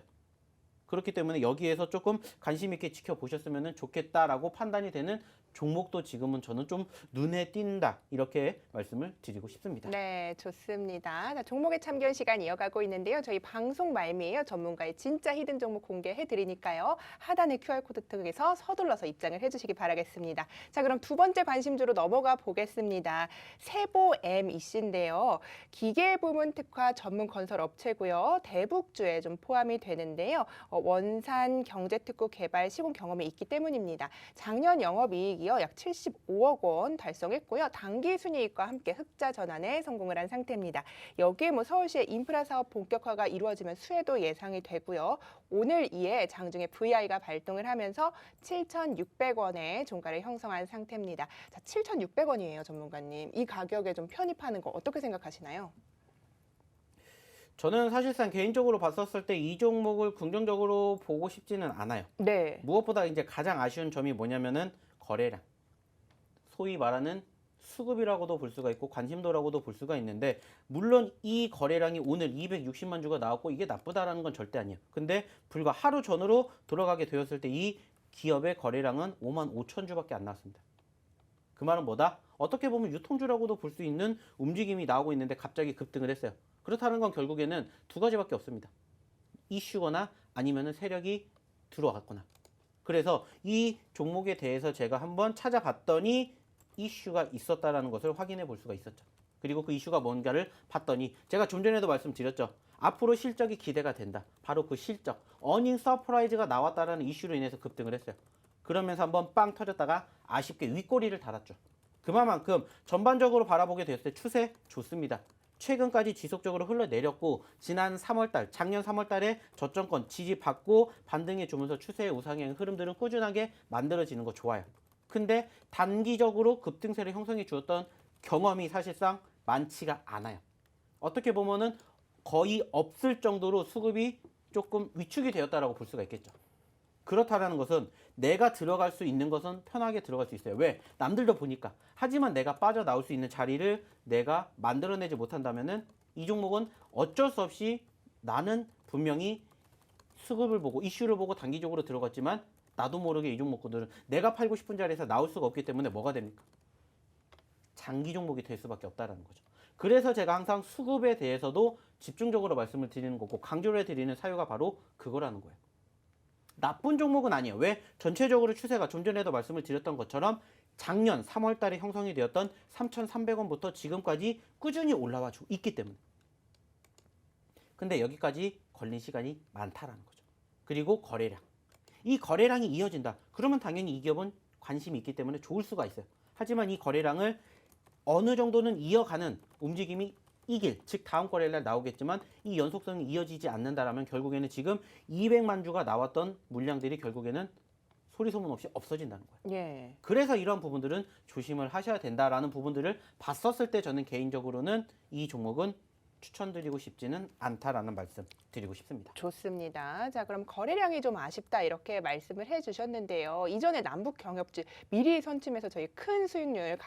그렇기 때문에 여기에서 조금 관심 있게 지켜보셨으면 좋겠다라고 판단이 되는 종목도 지금은 저는 좀 눈에 띈다 이렇게 말씀을 드리고 싶습니다. 네, 좋습니다. 자, 종목의 참견 시간 이어가고 있는데요. 저희 방송 말미에요. 전문가의 진짜 히든 종목 공개해 드리니까요. 하단의 QR코드 통해서 서둘러서 입장을 해주시기 바라겠습니다. 자, 그럼 두 번째 관심주로 넘어가 보겠습니다. 세보 MEC인데요. 기계 부문 특화 전문 건설 업체고요. 대북주에 좀 포함이 되는데요. 원산 경제특구 개발 시공 경험이 있기 때문입니다. 작년 영업이익이요 약 75억 원 달성했고요. 단기 순이익과 함께 흑자 전환에 성공을 한 상태입니다. 여기에 서울시의 인프라 사업 본격화가 이루어지면 수혜도 예상이 되고요. 오늘 이에 장중에 VI가 발동을 하면서 7,600원의 종가를 형성한 상태입니다. 자, 7,600원이에요, 전문가님. 이 가격에 좀 편입하는 거 어떻게 생각하시나요? 저는 사실상 개인적으로 봤었을 때 이 종목을 긍정적으로 보고 싶지는 않아요. 네. 무엇보다 이제 가장 아쉬운 점이 뭐냐면은 거래량. 소위 말하는 수급이라고도 볼 수가 있고 관심도라고도 볼 수가 있는데, 물론 이 거래량이 오늘 260만 주가 나왔고 이게 나쁘다라는 건 절대 아니에요. 근데 불과 하루 전으로 돌아가게 되었을 때 이 기업의 거래량은 5만 5천 주밖에 안 나왔습니다. 그 말은 뭐다? 어떻게 보면 유통주라고도 볼 수 있는 움직임이 나오고 있는데 갑자기 급등을 했어요. 그렇다는 건 결국에는 두 가지밖에 없습니다. 이슈거나 아니면은 세력이 들어왔거나. 그래서 이 종목에 대해서 제가 한번 찾아봤더니 이슈가 있었다라는 것을 확인해 볼 수가 있었죠. 그리고 그 이슈가 뭔가를 봤더니 제가 좀 전에도 말씀드렸죠. 앞으로 실적이 기대가 된다. 바로 그 실적, 어닝 서프라이즈가 나왔다라는 이슈로 인해서 급등을 했어요. 그러면서 한번 빵 터졌다가 아쉽게 윗꼬리를 달았죠. 그만큼 전반적으로 바라보게 됐을 때 추세 좋습니다. 최근까지 지속적으로 흘러내렸고 지난 3월달, 작년 3월달에 저점권 지지받고 반등해 주면서 추세의 우상향 흐름들은 꾸준하게 만들어지는 거 좋아요. 근데 단기적으로 급등세를 형성해 주었던 경험이 사실상 많지가 않아요. 어떻게 보면은 거의 없을 정도로 수급이 조금 위축이 되었다라고 볼 수가 있겠죠. 그렇다라는 것은 내가 들어갈 수 있는 것은 편하게 들어갈 수 있어요. 왜? 남들도 보니까. 하지만 내가 빠져나올 수 있는 자리를 내가 만들어내지 못한다면은 이 종목은 어쩔 수 없이 나는 분명히 수급을 보고 이슈를 보고 단기적으로 들어갔지만 나도 모르게 이 종목들은 내가 팔고 싶은 자리에서 나올 수가 없기 때문에 뭐가 됩니까? 장기 종목이 될 수밖에 없다라는 거죠. 그래서 제가 항상 수급에 대해서도 집중적으로 말씀을 드리는 거고 강조를 해드리는 사유가 바로 그거라는 거예요. 나쁜 종목은 아니에요. 왜? 전체적으로 추세가 좀 전에도 말씀을 드렸던 것처럼 작년 3월 달에 형성이 되었던 3,300원부터 지금까지 꾸준히 올라와 주고 있기 때문에. 근데 여기까지 걸린 시간이 많다라는 거죠. 그리고 거래량. 이 거래량이 이어진다. 그러면 당연히 이 기업은 관심이 있기 때문에 좋을 수가 있어요. 하지만 이 거래량을 어느 정도는 이어가는 움직임이 이길, 즉 다음 거래일날 나오겠지만 이 연속성이 이어지지 않는다라면 결국에는 지금 200만 주가 나왔던 물량들이 결국에는 소리 소문 없이 없어진다는 거예요. 예. 그래서 이런 부분들은 조심을 하셔야 된다라는 부분들을 봤었을 때 저는 개인적으로는 이 종목은 추천드리고 싶지는 않다라는 말씀 드리고 싶습니다. 좋습니다. 자, 그럼 거래량이 좀 아쉽다 이렇게 말씀을 해주셨는데요. 이전에 남북 경협주 미리 선침해서 저희 큰 수익률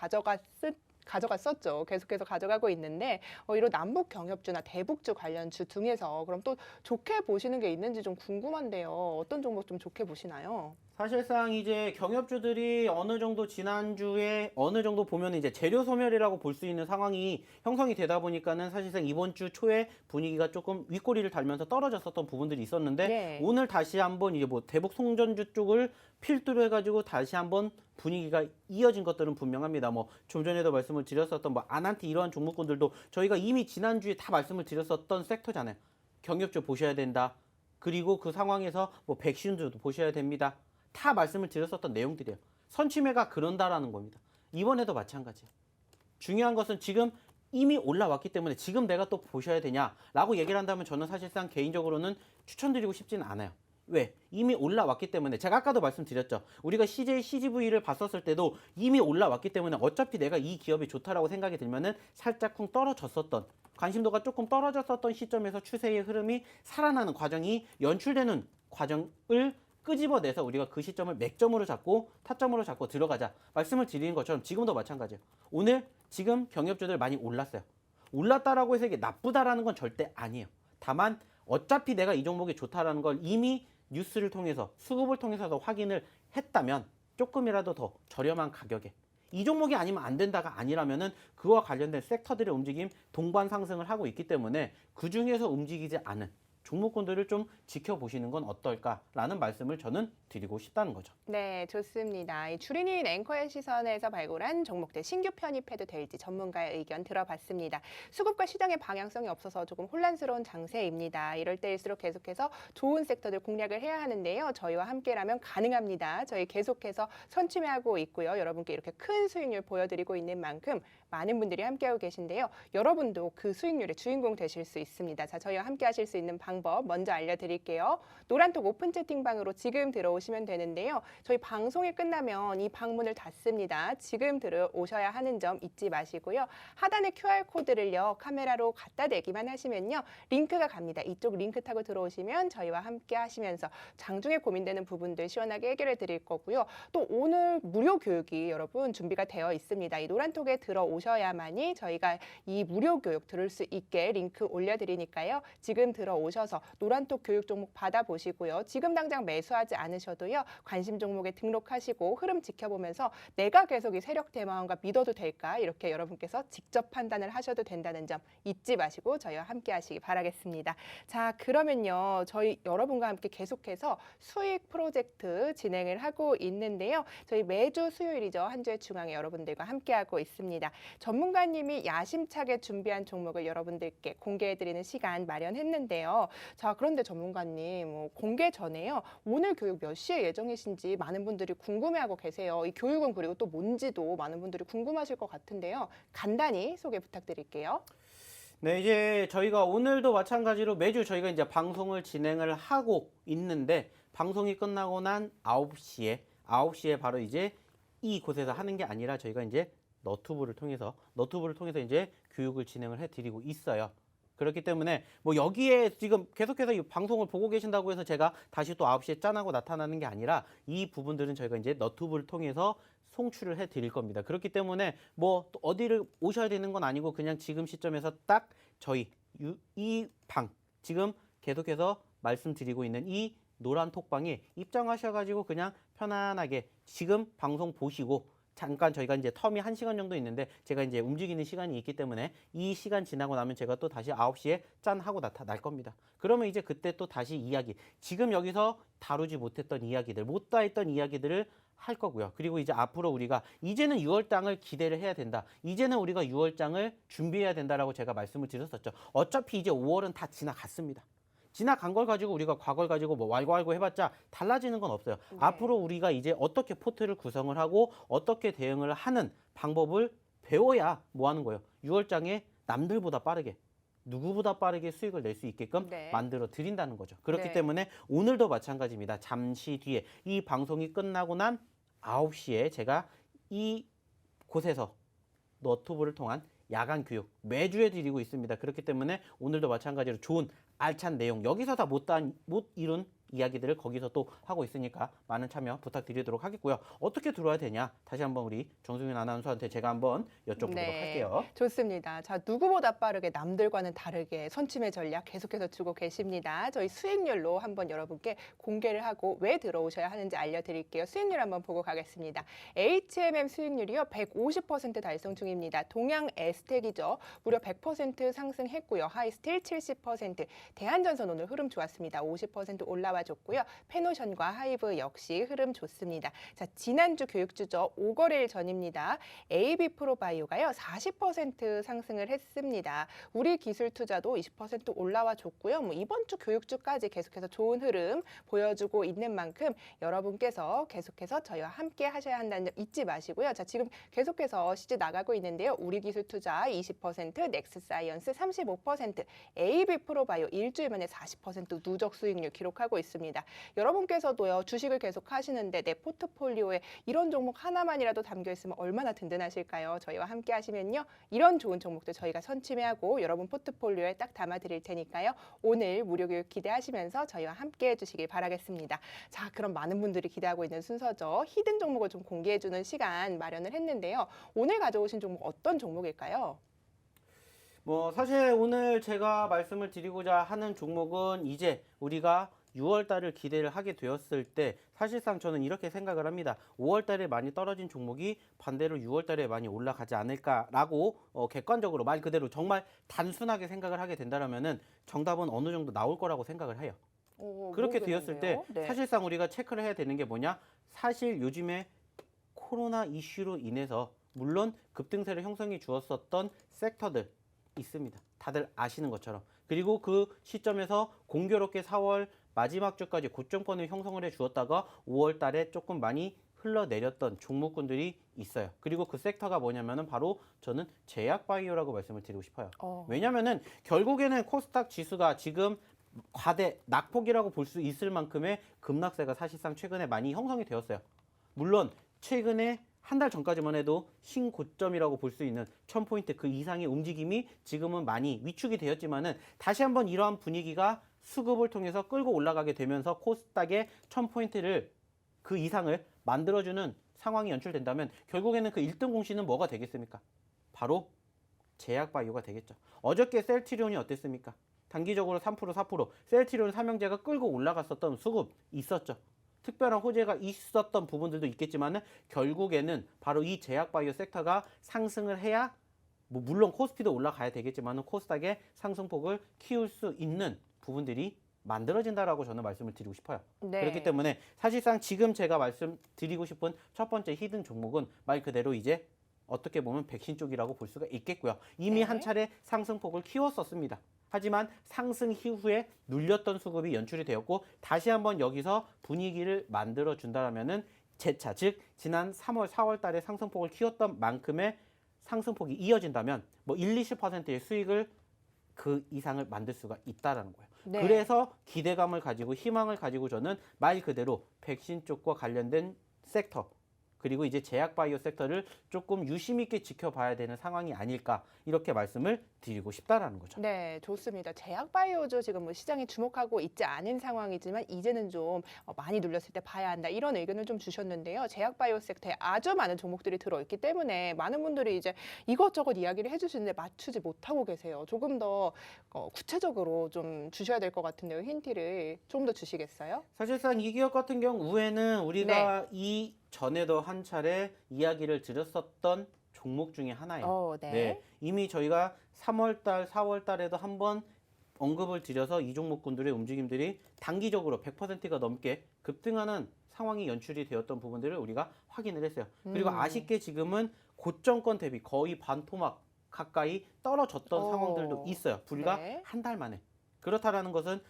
가져갔었죠. 계속해서 가져가고 있는데 이런 남북 경협주나 대북주 관련주 등에서 그럼 또 좋게 보시는 게 있는지 좀 궁금한데요. 어떤 종목 좀 좋게 보시나요? 사실상 이제 경협주들이 어느 정도 지난주에 어느 정도 보면 이제 재료 소멸이라고 볼 수 있는 상황이 형성이 되다 보니까는 사실상 이번 주 초에 분위기가 조금 윗꼬리를 달면서 떨어졌었던 부분들이 있었는데 네. 오늘 다시 한번 이제 뭐 대북 송전주 쪽을 필두로 해가지고 다시 한번 분위기가 이어진 것들은 분명합니다. 뭐 좀 전에도 말씀을 드렸었던 뭐 아난티 이러한 종목군들도 저희가 이미 지난주에 다 말씀을 드렸었던 섹터잖아요. 경협주 보셔야 된다. 그리고 그 상황에서 뭐 백신주도 보셔야 됩니다. 다 말씀을 드렸었던 내용들이에요. 선취매가 그런다라는 겁니다. 이번에도 마찬가지예요. 중요한 것은 지금 이미 올라왔기 때문에 지금 내가 또 보셔야 되냐라고 얘기를 한다면 저는 사실상 개인적으로는 추천드리고 싶지는 않아요. 왜? 이미 올라왔기 때문에 제가 아까도 말씀드렸죠. 우리가 CJ, CGV를 봤었을 때도 이미 올라왔기 때문에 어차피 내가 이 기업이 좋다라고 생각이 들면은 살짝 쿵 떨어졌었던 관심도가 조금 떨어졌었던 시점에서 추세의 흐름이 살아나는 과정이 연출되는 과정을 끄집어내서 우리가 그 시점을 맥점으로 잡고 타점으로 잡고 들어가자 말씀을 드리는 것처럼 지금도 마찬가지예요. 오늘 지금 경협주들 많이 올랐어요. 올랐다라고 해서 이게 나쁘다라는 건 절대 아니에요. 다만 어차피 내가 이 종목이 좋다라는 걸 이미 뉴스를 통해서 수급을 통해서도 확인을 했다면 조금이라도 더 저렴한 가격에 이 종목이 아니면 안 된다가 아니라면은 그와 관련된 섹터들의 움직임 동반 상승을 하고 있기 때문에 그 중에서 움직이지 않은 종목군들을 좀 지켜보시는 건 어떨까라는 말씀을 저는 드리고 싶다는 거죠. 네, 좋습니다. 이 주린이 앵커의 시선에서 발굴한 종목들 신규 편입해도 될지 전문가의 의견 들어봤습니다. 수급과 시장의 방향성이 없어서 조금 혼란스러운 장세입니다. 이럴 때일수록 계속해서 좋은 섹터들 공략을 해야 하는데요. 저희와 함께라면 가능합니다. 저희 계속해서 선취매하고 있고요. 여러분께 이렇게 큰 수익률 보여드리고 있는 만큼 많은 분들이 함께하고 계신데요. 여러분도 그 수익률의 주인공 되실 수 있습니다. 자, 저희와 함께 하실 수 있는 방법 먼저 알려드릴게요. 노란톡 오픈 채팅방으로 지금 들어오시면 되는데요. 저희 방송이 끝나면 이 방문을 닫습니다. 지금 들어오셔야 하는 점 잊지 마시고요. 하단에 QR코드를요. 카메라로 갖다 대기만 하시면요. 링크가 갑니다. 이쪽 링크 타고 들어오시면 저희와 함께 하시면서 장중에 고민되는 부분들 시원하게 해결해 드릴 거고요. 또 오늘 무료 교육이 여러분 준비가 되어 있습니다. 이 노란톡에 들어오셔야만이 저희가 이 무료 교육 들을 수 있게 링크 올려드리니까요. 지금 들어오셔서 노란톡 교육 종목 받아보시고요. 지금 당장 매수하지 않으셔도요. 관심 종목에 등록하시고 흐름 지켜보면서 내가 계속 이 세력 대마왕과 믿어도 될까? 이렇게 여러분께서 직접 판단을 하셔도 된다는 점 잊지 마시고 저희와 함께 하시기 바라겠습니다. 자, 그러면요. 저희 여러분과 함께 계속해서 수익 프로젝트 진행을 하고 있는데요. 저희 매주 수요일이죠. 한 주의 중앙에 여러분들과 함께하고 있습니다. 전문가님이 야심차게 준비한 종목을 여러분들께 공개해드리는 시간 마련했는데요. 자, 그런데 전문가님 공개 전에요. 오늘 교육 몇 시에 예정이신지 많은 분들이 궁금해하고 계세요. 이 교육은 그리고 또 뭔지도 많은 분들이 궁금하실 것 같은데요. 간단히 소개 부탁드릴게요. 네, 이제 저희가 오늘도 마찬가지로 매주 저희가 이제 방송을 진행을 하고 있는데 방송이 끝나고 난 9시에 바로 이제 이곳에서 하는 게 아니라 저희가 이제 너튜브를 통해서 이제 교육을 진행을 해드리고 있어요. 그렇기 때문에 뭐 여기에 지금 계속해서 이 방송을 보고 계신다고 해서 제가 다시 또 9시에 짠하고 나타나는 게 아니라 이 부분들은 저희가 이제 너튜브를 통해서 송출을 해 드릴 겁니다. 그렇기 때문에 뭐 또 어디를 오셔야 되는 건 아니고 그냥 지금 시점에서 딱 저희 이 방 지금 계속해서 말씀드리고 있는 이 노란 톡방에 입장하셔가지고 그냥 편안하게 지금 방송 보시고 잠깐 저희가 이제 텀이 1시간 정도 있는데 제가 이제 움직이는 시간이 있기 때문에 이 시간 지나고 나면 제가 또 다시 9시에 짠 하고 나타날 겁니다. 그러면 이제 그때 또 다시 이야기 지금 여기서 다루지 못했던 이야기들 못 다했던 이야기들을 할 거고요. 그리고 이제 앞으로 우리가 이제는 6월장을 기대를 해야 된다. 이제는 우리가 6월장을 준비해야 된다라고 제가 말씀을 드렸었죠. 어차피 이제 5월은 다 지나갔습니다. 지나간 걸 가지고 우리가 과거를 가지고 뭐 왈가왈부 해봤자 달라지는 건 없어요. 네. 앞으로 우리가 이제 어떻게 포트를 구성을 하고 어떻게 대응을 하는 방법을 배워야 뭐 하는 거예요. 6월장에 남들보다 빠르게 누구보다 빠르게 수익을 낼 수 있게끔 네. 만들어 드린다는 거죠. 그렇기 네. 때문에 오늘도 마찬가지입니다. 잠시 뒤에 이 방송이 끝나고 난 9시에 제가 이 곳에서 너튜브를 통한 야간 교육 매주 해드리고 있습니다. 그렇기 때문에 오늘도 마찬가지로 좋은 알찬 내용 여기서 다 못 이룬 이야기들을 거기서 또 하고 있으니까 많은 참여 부탁드리도록 하겠고요. 어떻게 들어와야 되냐? 다시 한번 우리 정수민 아나운서한테 제가 한번 여쭤보도록 할게요. 좋습니다. 자, 누구보다 빠르게 남들과는 다르게 선취매 전략 계속해서 주고 계십니다. 저희 수익률로 한번 여러분께 공개를 하고 왜 들어오셔야 하는지 알려드릴게요. 수익률 한번 보고 가겠습니다. HMM 수익률이요. 150% 달성 중입니다. 동양 에스텍이죠. 무려 100% 상승했고요. 하이스틸 70%, 대한전선 오늘 흐름 좋았습니다. 50% 올라와 줬고요. 페노션과 하이브 역시 흐름 좋습니다. 자, 지난주 교육주죠. 5거래일 전입니다. AB 프로바이오가요. 40% 상승을 했습니다. 우리 기술 투자도 20% 올라와 줬고요. 뭐 이번 주 교육주까지 계속해서 좋은 흐름 보여주고 있는 만큼 여러분께서 계속해서 저희와 함께 하셔야 한다는 점 잊지 마시고요. 자, 지금 계속해서 시제 나가고 있는데요. 우리 기술 투자 20%, 넥스사이언스 35%, AB 프로바이오 일주일 만에 40% 누적 수익률 기록하고 있습니다. 여러분께서도요. 주식을 계속 하시는데 내 포트폴리오에 이런 종목 하나만이라도 담겨 있으면 얼마나 든든하실까요? 저희와 함께 하시면요. 이런 좋은 종목들 저희가 선취매하고 여러분 포트폴리오에 딱 담아 드릴 테니까요. 오늘 무료 교육 기대하시면서 저희와 함께 해주시길 바라겠습니다. 자, 그럼 많은 분들이 기대하고 있는 순서죠. 히든 종목을 좀 공개해주는 시간 마련을 했는데요. 오늘 가져오신 종목 어떤 종목일까요? 뭐 사실 오늘 제가 말씀을 드리고자 하는 종목은 이제 우리가 6월 달을 기대를 하게 되었을 때 사실상 저는 이렇게 생각을 합니다. 5월 달에 많이 떨어진 종목이 반대로 6월 달에 많이 올라가지 않을까라고 객관적으로 말 그대로 정말 단순하게 생각을 하게 된다면은 정답은 어느 정도 나올 거라고 생각을 해요. 그렇게 되었을 때 네. 사실상 우리가 체크를 해야 되는 게 뭐냐? 사실 요즘에 코로나 이슈로 인해서 물론 급등세를 형성해 주었었던 섹터들 있습니다. 다들 아시는 것처럼. 그리고 그 시점에서 공교롭게 4월 마지막 주까지 고점권을 형성을 해 주었다가 5월 달에 조금 많이 흘러내렸던 종목군들이 있어요. 그리고 그 섹터가 뭐냐면은 바로 저는 제약바이오라고 말씀을 드리고 싶어요. 왜냐면은 결국에는 코스닥 지수가 지금 과대 낙폭이라고 볼 수 있을 만큼의 급락세가 사실상 최근에 많이 형성이 되었어요. 물론 최근에 한 달 전까지만 해도 신고점이라고 볼 수 있는 1000포인트 그 이상의 움직임이 지금은 많이 위축이 되었지만은 다시 한번 이러한 분위기가 수급을 통해서 끌고 올라가게 되면서 코스닥의 1000포인트를 그 이상을 만들어주는 상황이 연출된다면 결국에는 그 1등 공신은 뭐가 되겠습니까? 바로 제약바이오가 되겠죠. 어저께 셀트리온이 어땠습니까? 단기적으로 3%, 4%, 셀트리온 삼형제가 끌고 올라갔었던 수급 있었죠. 특별한 호재가 있었던 부분들도 있겠지만 결국에는 바로 이 제약바이오 섹터가 상승을 해야 뭐 물론 코스피도 올라가야 되겠지만 코스닥의 상승폭을 키울 수 있는 부분들이 만들어진다라고 저는 말씀을 드리고 싶어요. 네. 그렇기 때문에 사실상 지금 제가 말씀드리고 싶은 첫 번째 히든 종목은 말 그대로 이제 어떻게 보면 백신 쪽이라고 볼 수가 있겠고요. 이미 네. 한 차례 상승폭을 키웠었습니다. 하지만 상승 이후에 눌렸던 수급이 연출이 되었고 다시 한번 여기서 분위기를 만들어 준다라면은 재차 즉 지난 3월, 4월 달에 상승폭을 키웠던 만큼의 상승폭이 이어진다면 뭐 1, 20%의 수익을 그 이상을 만들 수가 있다라는 거예요. 네. 그래서 기대감을 가지고 희망을 가지고 저는 말 그대로 백신 쪽과 관련된 섹터 그리고 이제 제약바이오 섹터를 조금 유심 있게 지켜봐야 되는 상황이 아닐까 이렇게 말씀을 드리고 싶다라는 거죠. 네, 좋습니다. 제약바이오죠. 지금 뭐 시장이 주목하고 있지 않은 상황이지만 이제는 좀 많이 눌렸을 때 봐야 한다. 이런 의견을 좀 주셨는데요. 제약바이오 섹터에 아주 많은 종목들이 들어있기 때문에 많은 분들이 이제 이것저것 이야기를 해주시는데 맞추지 못하고 계세요. 조금 더 구체적으로 좀 주셔야 될 것 같은데요. 힌트를 좀 더 주시겠어요? 사실상 이 기업 같은 경우에는 우리가 이 전에도 한 차례 이야기를 드렸었던 종목 중에 하나예요. 네. 이미 저희가 3월달, 4월달에도 한번 언급을 드려서 이 종목군들의 움직임들이 단기적으로 100%가 넘게 급등하는 상황이 연출이 되었던 부분들을 우리가 확인을 했어요. 그리고 아쉽게 지금은 고점권 대비 거의 반토막 가까이 떨어졌던 상황들도 있어요. 불과 네. 한 달 만에. 그렇다라는 것은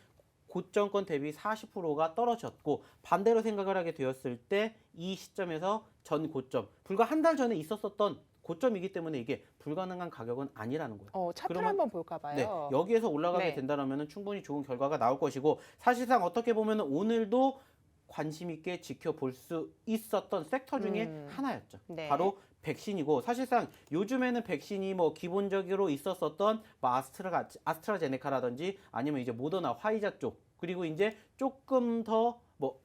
고점권 대비 40%가 떨어졌고 반대로 생각을 하게 되었을 때 이 시점에서 전 고점 불과 한 달 전에 있었었던 고점이기 때문에 이게 불가능한 가격은 아니라는 거예요. 차트를 그러면- 한번 볼까 봐요. 네, 여기에서 올라가게 네. 된다면 충분히 좋은 결과가 나올 것이고 사실상 어떻게 보면 오늘도 관심 있게 지켜볼 수 있었던 섹터 중에 하나였죠. 네. 바로 백신이고 사실상 요즘에는 백신이 뭐 기본적으로 있었었던 뭐 아스트라제네카라든지 아니면 이제 모더나, 화이자 쪽 그리고 이제 조금 더 뭐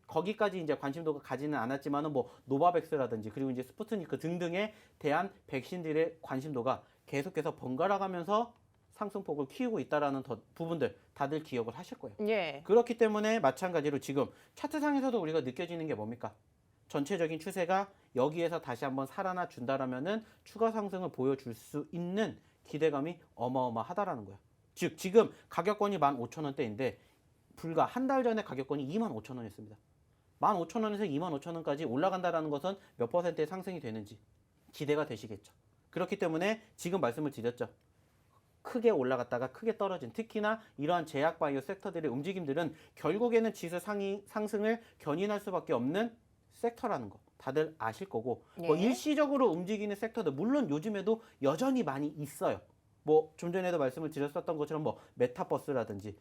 거기까지 이제 관심도가 가지는 않았지만은 뭐 노바백스라든지 그리고 이제 스푸트니크 등등에 대한 백신들의 관심도가 계속해서 번갈아가면서 상승폭을 키우고 있다라는 부분들 다들 기억을 하실 거예요. 예. 그렇기 때문에 마찬가지로 지금 차트상에서도 우리가 느껴지는 게 뭡니까? 전체적인 추세가 여기에서 다시 한번 살아나 준다라면은 추가 상승을 보여줄 수 있는 기대감이 어마어마하다라는 거예요. 즉 지금 가격권이 15,000원대인데 불과 한 달 전에 가격권이 25,000원이었습니다. 15,000원에서 25,000원까지 올라간다라는 것은 몇 퍼센트의 상승이 되는지 기대가 되시겠죠. 그렇기 때문에 지금 말씀을 드렸죠. 크게 올라갔다가 크게 떨어진 특히나 이러한 제약바이오 섹터들의 움직임들은 결국에는 지수 상승을 견인할 수밖에 없는 섹터라는 거 다들 아실 거고 뭐 예. 일시적으로 움직이는 섹터들 물론 요즘에도 여전히 많이 있어요. 뭐 좀 전에도 말씀을 드렸었던 것처럼 뭐 메타버스라든지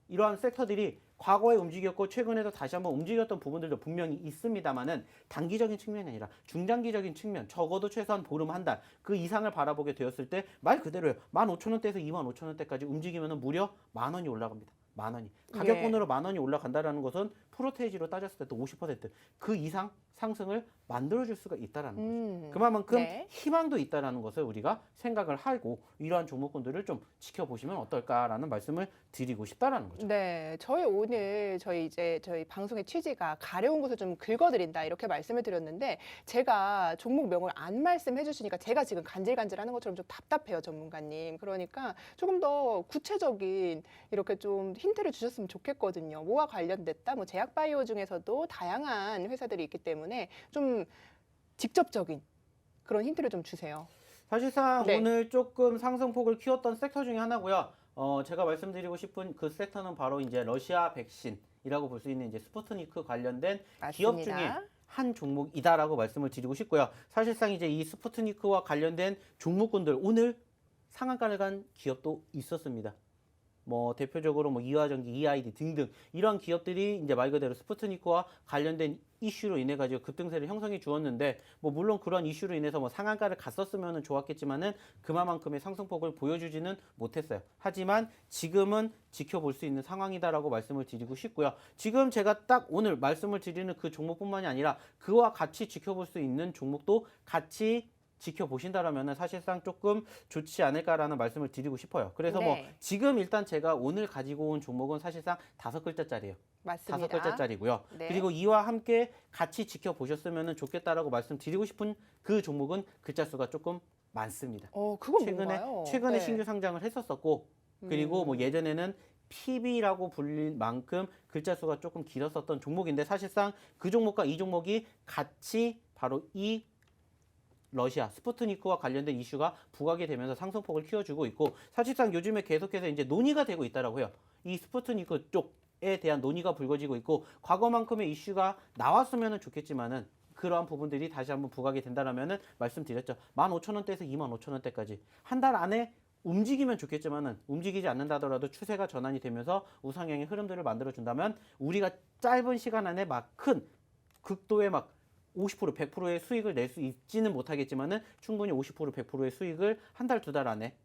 이러한 섹터들이 과거에 움직였고 최근에도 다시 한번 움직였던 부분들도 분명히 있습니다만은 단기적인 측면이 아니라 중장기적인 측면 적어도 최소한 보름 한 달 그 이상을 바라보게 되었을 때 말 그대로예요. 15,000원대에서 25,000원대까지 움직이면 무려 10,000원이 올라갑니다. 10,000원이. 가격권으로 10,000원이 올라간다는 것은 프로테이지로 따졌을 때도 50%그 이상 상승을 만들어줄 수가 있다라는 거죠. 음. 그만큼 네. 희망도 있다라는 것을 우리가 생각을 하고 이러한 종목군들을 좀 지켜보시면 어떨까라는 말씀을 드리고 싶다라는 거죠. 네, 저희 방송의 취지가 가려운 곳을 좀 긁어드린다 이렇게 말씀을 드렸는데 제가 종목명을 안 말씀해 주시니까 제가 지금 간질간질하는 것처럼 좀 답답해요, 전문가님. 그러니까 조금 더 구체적인 이렇게 좀 힌트를 주셨으면 좋겠거든요. 뭐와 관련됐다, 뭐 제약바이오 중에서도 다양한 회사들이 있기 때문에 좀 직접적인 그런 힌트를 좀 주세요. 사실상 네. 오늘 조금 상승폭을 키웠던 섹터 중에 하나고요. 제가 말씀드리고 싶은 그 섹터는 바로 이제 러시아 백신이라고 볼 수 있는 이제 스푸트니크 관련된 기업 중에 맞습니다. 한 종목이다라고 말씀을 드리고 싶고요. 사실상 이제 이 스푸트니크와 관련된 종목군들 오늘 상한가를 간 기업도 있었습니다. 뭐 대표적으로 뭐 이화전기, EID 등등 이런 기업들이 이제 말 그대로 스푸트니크와 관련된 이슈로 인해 가지고 급등세를 형성해 주었는데 뭐 물론 그런 이슈로 인해서 뭐 상한가를 갔었으면 좋았겠지만은 그만큼의 상승폭을 보여주지는 못했어요. 하지만 지금은 지켜볼 수 있는 상황이다라고 말씀을 드리고 싶고요. 지금 제가 딱 오늘 말씀을 드리는 그 종목뿐만이 아니라 그와 같이 지켜볼 수 있는 종목도 같이 지켜보신다라면 사실상 조금 좋지 않을까라는 말씀을 드리고 싶어요. 그래서 뭐 네. 지금 일단 제가 오늘 가지고 온 종목은 사실상 5글자짜리예요. 맞습니다. 5글자짜리고요. 네. 그리고 이와 함께 같이 지켜보셨으면 좋겠다라고 말씀드리고 싶은 그 종목은 글자 수가 조금 많습니다. 그건 뭔가요? 최근에 네. 신규 상장을 했었었고 그리고 뭐 예전에는 PB라고 불릴 만큼 글자 수가 조금 길었었던 종목인데 사실상 그 종목과 이 종목이 같이 바로 이 러시아 스푸트니크와 관련된 이슈가 부각이 되면서 상승폭을 키워주고 있고 사실상 요즘에 계속해서 이제 논의가 되고 있다라고 해요. 이 스푸트니크 쪽에 대한 논의가 불거지고 있고 과거만큼의 이슈가 나왔으면 좋겠지만은 그러한 부분들이 다시 한번 부각이 된다라면은 말씀드렸죠. 15,000원대에서 25,000원대까지 한 달 안에 움직이면 좋겠지만은 움직이지 않는다 하더라도 추세가 전환이 되면서 우상향의 흐름들을 만들어 준다면 우리가 짧은 시간 안에 막 큰 극도의 막 50%, 100%의 수익을 낼 수 있지는 못하겠지만은 충분히 50%, 100%의 수익을 한 달, 두 달 안에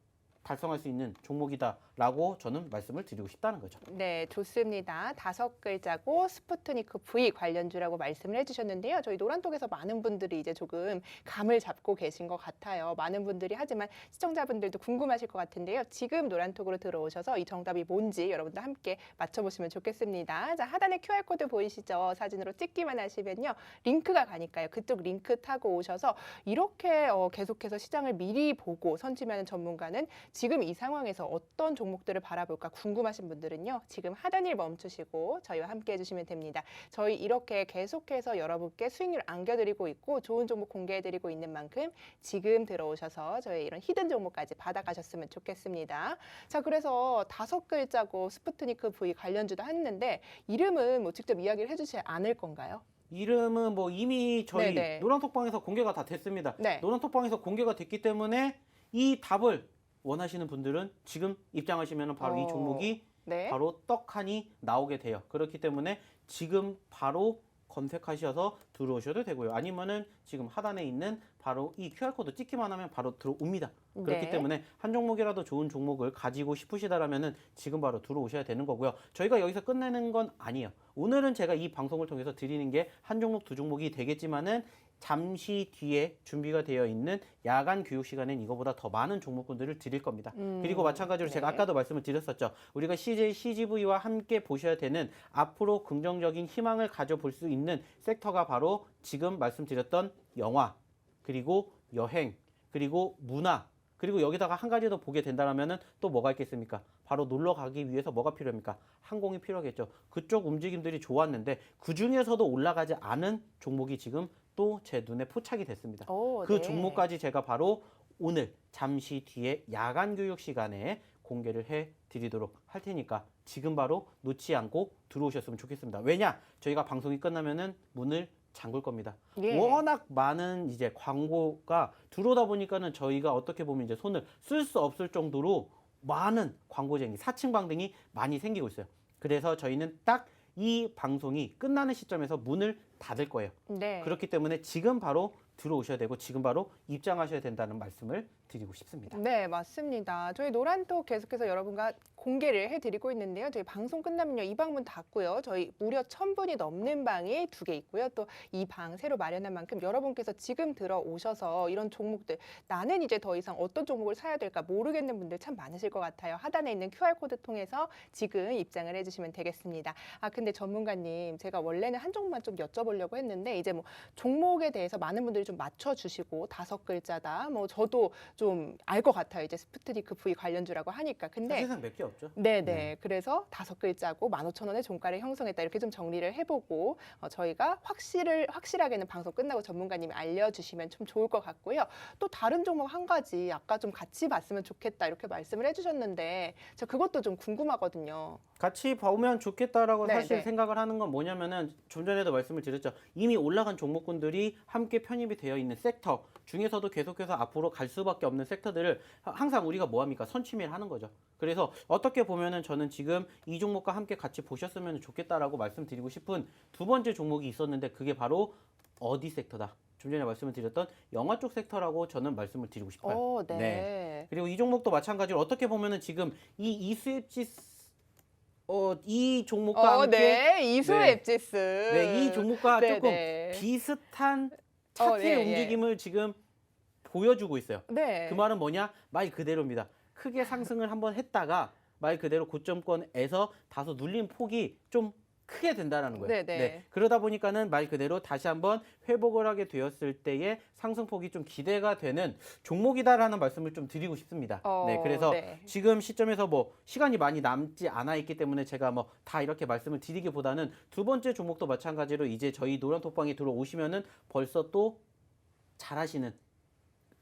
달성할 수 있는 종목이다라고 저는 말씀을 드리고 싶다는 거죠. 네, 좋습니다. 5글자고 스푸트니크 V 관련주라고 말씀을 해주셨는데요. 저희 노란톡에서 많은 분들이 이제 조금 감을 잡고 계신 것 같아요. 많은 분들이 하지만 시청자분들도 궁금하실 것 같은데요. 지금 노란톡으로 들어오셔서 이 정답이 뭔지 여러분들 함께 맞춰보시면 좋겠습니다. 자, 하단에 QR코드 보이시죠? 사진으로 찍기만 하시면요. 링크가 가니까요. 그쪽 링크 타고 오셔서 이렇게 계속해서 시장을 미리 보고 선취하는 전문가는 지금 이 상황에서 어떤 종목들을 바라볼까 궁금하신 분들은요. 지금 하단 일 멈추시고 저희와 함께 해주시면 됩니다. 저희 이렇게 계속해서 여러분께 수익률 안겨드리고 있고 좋은 종목 공개해드리고 있는 만큼 지금 들어오셔서 저희 이런 히든 종목까지 받아가셨으면 좋겠습니다. 자, 그래서 5글자고 스푸트니크 V 관련주도 했는데 이름은 뭐 직접 이야기를 해주시지 않을 건가요? 이름은 뭐 이미 저희 네네. 노란톡방에서 공개가 다 됐습니다. 네. 노란톡방에서 공개가 됐기 때문에 이 답을 원하시는 분들은 지금 입장하시면 바로 이 종목이 네. 바로 떡하니 나오게 돼요. 그렇기 때문에 지금 바로 검색하셔서 들어오셔도 되고요. 아니면은 지금 하단에 있는 바로 이 QR코드 찍기만 하면 바로 들어옵니다. 그렇기 네. 때문에 한 종목이라도 좋은 종목을 가지고 싶으시다라면은 지금 바로 들어오셔야 되는 거고요. 저희가 여기서 끝내는 건 아니에요. 오늘은 제가 이 방송을 통해서 드리는 게 한 종목, 두 종목이 되겠지만은 잠시 뒤에 준비가 되어 있는 야간 교육 시간엔 이거보다 더 많은 종목군들을 드릴 겁니다. 그리고 마찬가지로 제가 네. 아까도 말씀을 드렸었죠. 우리가 CJ, CGV와 함께 보셔야 되는 앞으로 긍정적인 희망을 가져볼 수 있는 섹터가 바로 지금 말씀드렸던 영화, 그리고 여행, 그리고 문화, 그리고 여기다가 한 가지 더 보게 된다면은 또 뭐가 있겠습니까? 바로 놀러 가기 위해서 뭐가 필요합니까? 항공이 필요하겠죠. 그쪽 움직임들이 좋았는데 그 중에서도 올라가지 않은 종목이 지금 또 제 눈에 포착이 됐습니다. 그 네. 종목까지 제가 바로 오늘 잠시 뒤에 야간 교육 시간에 공개를 해 드리도록 할 테니까 지금 바로 놓지 않고 들어오셨으면 좋겠습니다. 왜냐? 저희가 방송이 끝나면은 문을 잠글 겁니다. 예. 워낙 많은 이제 광고가 들어오다 보니까는 저희가 어떻게 보면 이제 손을 쓸 수 없을 정도로 많은 광고쟁이, 사칭방등이 많이 생기고 있어요. 그래서 저희는 딱 이 방송이 끝나는 시점에서 문을 닫을 거예요. 네. 그렇기 때문에 지금 바로 들어오셔야 되고 지금 바로 입장하셔야 된다는 말씀을 드리고 싶습니다. 네, 맞습니다. 저희 노란톡 계속해서 여러분과 공개를 해드리고 있는데요. 저희 방송 끝나면요, 이 방문 닫고요. 저희 무려 1000분이 넘는 방이 2개 있고요. 또 이 방 새로 마련한 만큼 여러분께서 지금 들어오셔서 이런 종목들, 나는 이제 더 이상 어떤 종목을 사야 될까 모르겠는 분들 참 많으실 것 같아요. 하단에 있는 QR코드 통해서 지금 입장을 해주시면 되겠습니다. 아, 근데 전문가님, 제가 원래는 한 종목만 좀 여쭤보려고 했는데 이제 뭐 종목에 대해서 많은 분들이 좀 맞춰주시고 5글자다. 뭐 저도 좀 알 것 같아요. 이제 스푸트니크 V 관련주라고 하니까. 근데 세상 몇 개 없죠? 네네. 네. 그래서 5글자고 15,000원의 종가를 형성했다. 이렇게 좀 정리를 해보고 저희가 확실하게는 방송 끝나고 전문가님이 알려주시면 좀 좋을 것 같고요. 또 다른 종목 한 가지 아까 좀 같이 봤으면 좋겠다 이렇게 말씀을 해주셨는데 저 그것도 좀 궁금하거든요. 같이 보면 좋겠다라고 네, 사실 네. 생각을 하는 건 뭐냐면은 좀 전에도 말씀을 드렸죠. 이미 올라간 종목군들이 함께 편입이 되어 있는 섹터 중에서도 계속해서 앞으로 갈 수밖에 없는 섹터들을 항상 우리가 뭐 합니까? 선취매를 하는 거죠. 그래서 어떻게 보면은 저는 지금 이 종목과 함께 같이 보셨으면 좋겠다라고 말씀드리고 싶은 두 번째 종목이 있었는데 그게 바로 어디 섹터다. 좀 전에 말씀을 드렸던 영화 쪽 섹터라고 저는 말씀을 드리고 싶어요. 네. 그리고 이 종목도 마찬가지로 어떻게 보면은 지금 이 이수입지 이 종목과 함께 네. 이수 네. 앱지스. 네, 이 종목과 네, 조금 네. 비슷한 차트의 예, 예. 움직임을 지금 보여주고 있어요. 네. 그 말은 뭐냐? 말 그대로입니다. 크게 상승을 한번 했다가 말 그대로 고점권에서 다소 눌린 폭이 좀 크게 된다라는 거예요. 네네. 그러다 보니까는 말 그대로 다시 한번 회복을 하게 되었을 때의 상승폭이 좀 기대가 되는 종목이다라는 말씀을 좀 드리고 싶습니다. 그래서 네. 지금 시점에서 뭐 시간이 많이 남지 않아 있기 때문에 제가 뭐 다 이렇게 말씀을 드리기보다는 두 번째 종목도 마찬가지로 이제 저희 노란톡방에 들어오시면은 벌써 또 잘하시는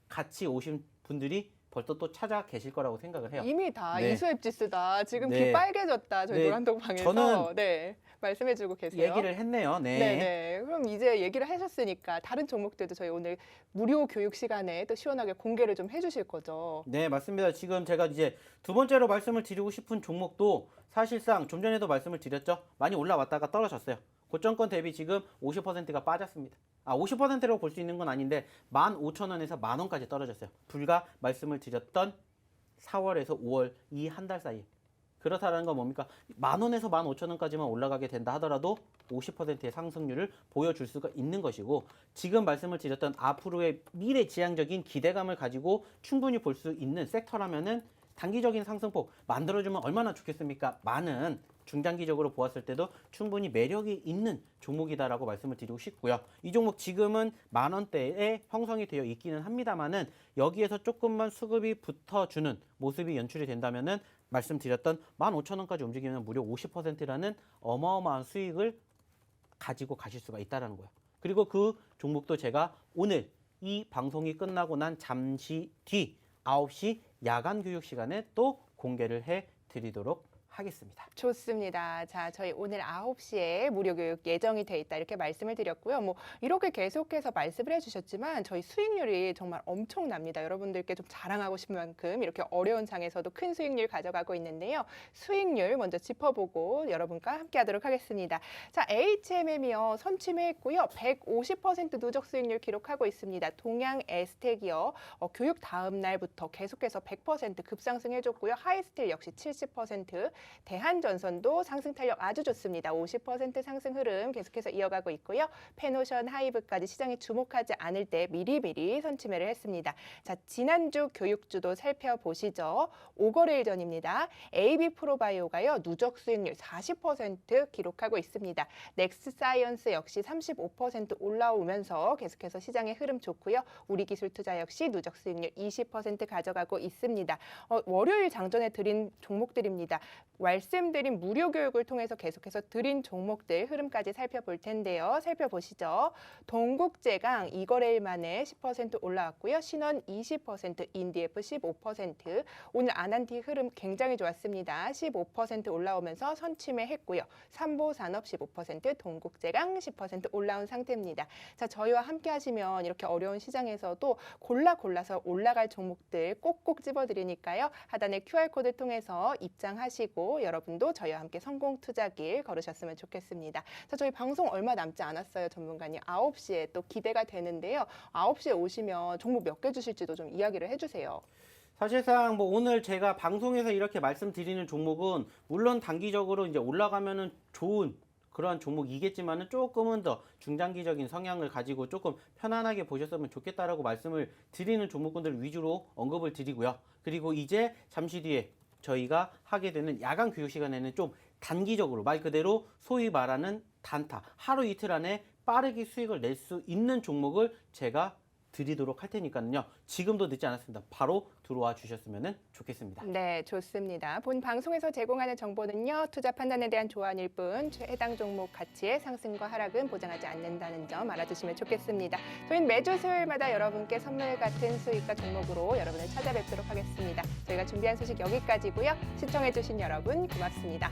같이 오신 분들이 벌써 또 찾아 계실 거라고 생각을 해요. 이미 다 네. 이수 앱지스다. 지금 네. 귀 빨개졌다. 저희 네. 노란톡 방에서. 저는 네. 말씀해주고 계세요. 얘기를 했네요. 네네. 그럼 이제 얘기를 하셨으니까 다른 종목들도 저희 오늘 무료 교육 시간에 또 시원하게 공개를 좀 해주실 거죠. 네, 맞습니다. 지금 제가 이제 두 번째로 말씀을 드리고 싶은 종목도 사실상 좀 전에도 말씀을 드렸죠. 많이 올라왔다가 떨어졌어요. 고점권 대비 지금 50%가 빠졌습니다. 50%라고 볼 수 있는 건 아닌데 15,000원에서 10,000원까지 떨어졌어요. 불과 말씀을 드렸던 4월에서 5월 이 한 달 사이에. 그렇다는 건 뭡니까? 10,000원에서 15,000원까지만 올라가게 된다 하더라도 50%의 상승률을 보여줄 수가 있는 것이고 지금 말씀을 드렸던 앞으로의 미래지향적인 기대감을 가지고 충분히 볼 수 있는 섹터라면은 단기적인 상승폭 만들어주면 얼마나 좋겠습니까? 많은 중장기적으로 보았을 때도 충분히 매력이 있는 종목이다라고 말씀을 드리고 싶고요. 이 종목 지금은 10,000원대에 형성이 되어 있기는 합니다만은 여기에서 조금만 수급이 붙어주는 모습이 연출이 된다면은 말씀드렸던 15,000원까지 움직이면 무려 50%라는 어마어마한 수익을 가지고 가실 수가 있다는 거예요. 그리고 그 종목도 제가 오늘 이 방송이 끝나고 난 잠시 뒤 9시 야간 교육 시간에 또 공개를 해 드리도록 하겠습니다. 좋습니다. 자, 저희 오늘 9시에 무료 교육 예정이 돼 있다 이렇게 말씀을 드렸고요. 뭐 이렇게 계속해서 말씀을 해주셨지만 저희 수익률이 정말 엄청납니다. 여러분들께 좀 자랑하고 싶은 만큼 이렇게 어려운 장에서도 큰 수익률 가져가고 있는데요. 수익률 먼저 짚어보고 여러분과 함께하도록 하겠습니다. 자, HMM이요 선취매했고요. 150% 누적 수익률 기록하고 있습니다. 동양 에스텍이요. 교육 다음 날부터 계속해서 100% 급상승해줬고요. 하이스틸 역시 70%. 대한전선도 상승 탄력 아주 좋습니다. 50% 상승 흐름 계속해서 이어가고 있고요. 페노션, 하이브까지 시장에 주목하지 않을 때 미리미리 선취매를 했습니다. 자, 지난주 교육주도 살펴보시죠. 5거래일 전입니다. AB프로바이오가요. 누적 수익률 40% 기록하고 있습니다. 넥스사이언스 역시 35% 올라오면서 계속해서 시장의 흐름 좋고요. 우리기술투자 역시 누적 수익률 20% 가져가고 있습니다. 월요일 장전에 드린 종목들입니다. 말씀드린 무료 교육을 통해서 계속해서 드린 종목들 흐름까지 살펴볼 텐데요. 살펴보시죠. 동국제강 2거래일 만에 10% 올라왔고요. 신원 20%, 인디에프 15%. 오늘 아난티 흐름 굉장히 좋았습니다. 15% 올라오면서 선취매했고요. 삼보산업 15%, 동국제강 10% 올라온 상태입니다. 자, 저희와 함께 하시면 이렇게 어려운 시장에서도 골라서 올라갈 종목들 꼭꼭 집어드리니까요. 하단의 QR코드 통해서 입장하시고 종목으로 여러분도 저희와 함께 성공 투자길 걸으셨으면 좋겠습니다. 자, 저희 방송 얼마 남지 않았어요, 전문가님. 9시에 또 기대가 되는데요. 9시에 오시면 종목 몇 개 주실지도 좀 이야기를 해주세요. 사실상 뭐 오늘 제가 방송에서 이렇게 말씀드리는 종목은 물론 단기적으로 이제 올라가면은 좋은 그러한 종목이겠지만은 조금은 더 중장기적인 성향을 가지고 조금 편안하게 보셨으면 좋겠다라고 말씀을 드리는 종목군들 위주로 언급을 드리고요. 그리고 이제 잠시 뒤에 저희가 하게 되는 야간 교육 시간에는 좀 단기적으로 말 그대로 소위 말하는 단타, 하루 이틀 안에 빠르게 수익을 낼 수 있는 종목을 제가 드리도록 할 테니까요. 지금도 늦지 않았습니다. 바로 들어와 주셨으면 좋겠습니다. 네, 좋습니다. 본 방송에서 제공하는 정보는요, 투자 판단에 대한 조언일 뿐 해당 종목 가치의 상승과 하락은 보장하지 않는다는 점 알아주시면 좋겠습니다. 저희는 매주 수요일마다 여러분께 선물 같은 수익과 종목으로 여러분을 찾아뵙도록 하겠습니다. 저희가 준비한 소식 여기까지고요. 시청해주신 여러분 고맙습니다.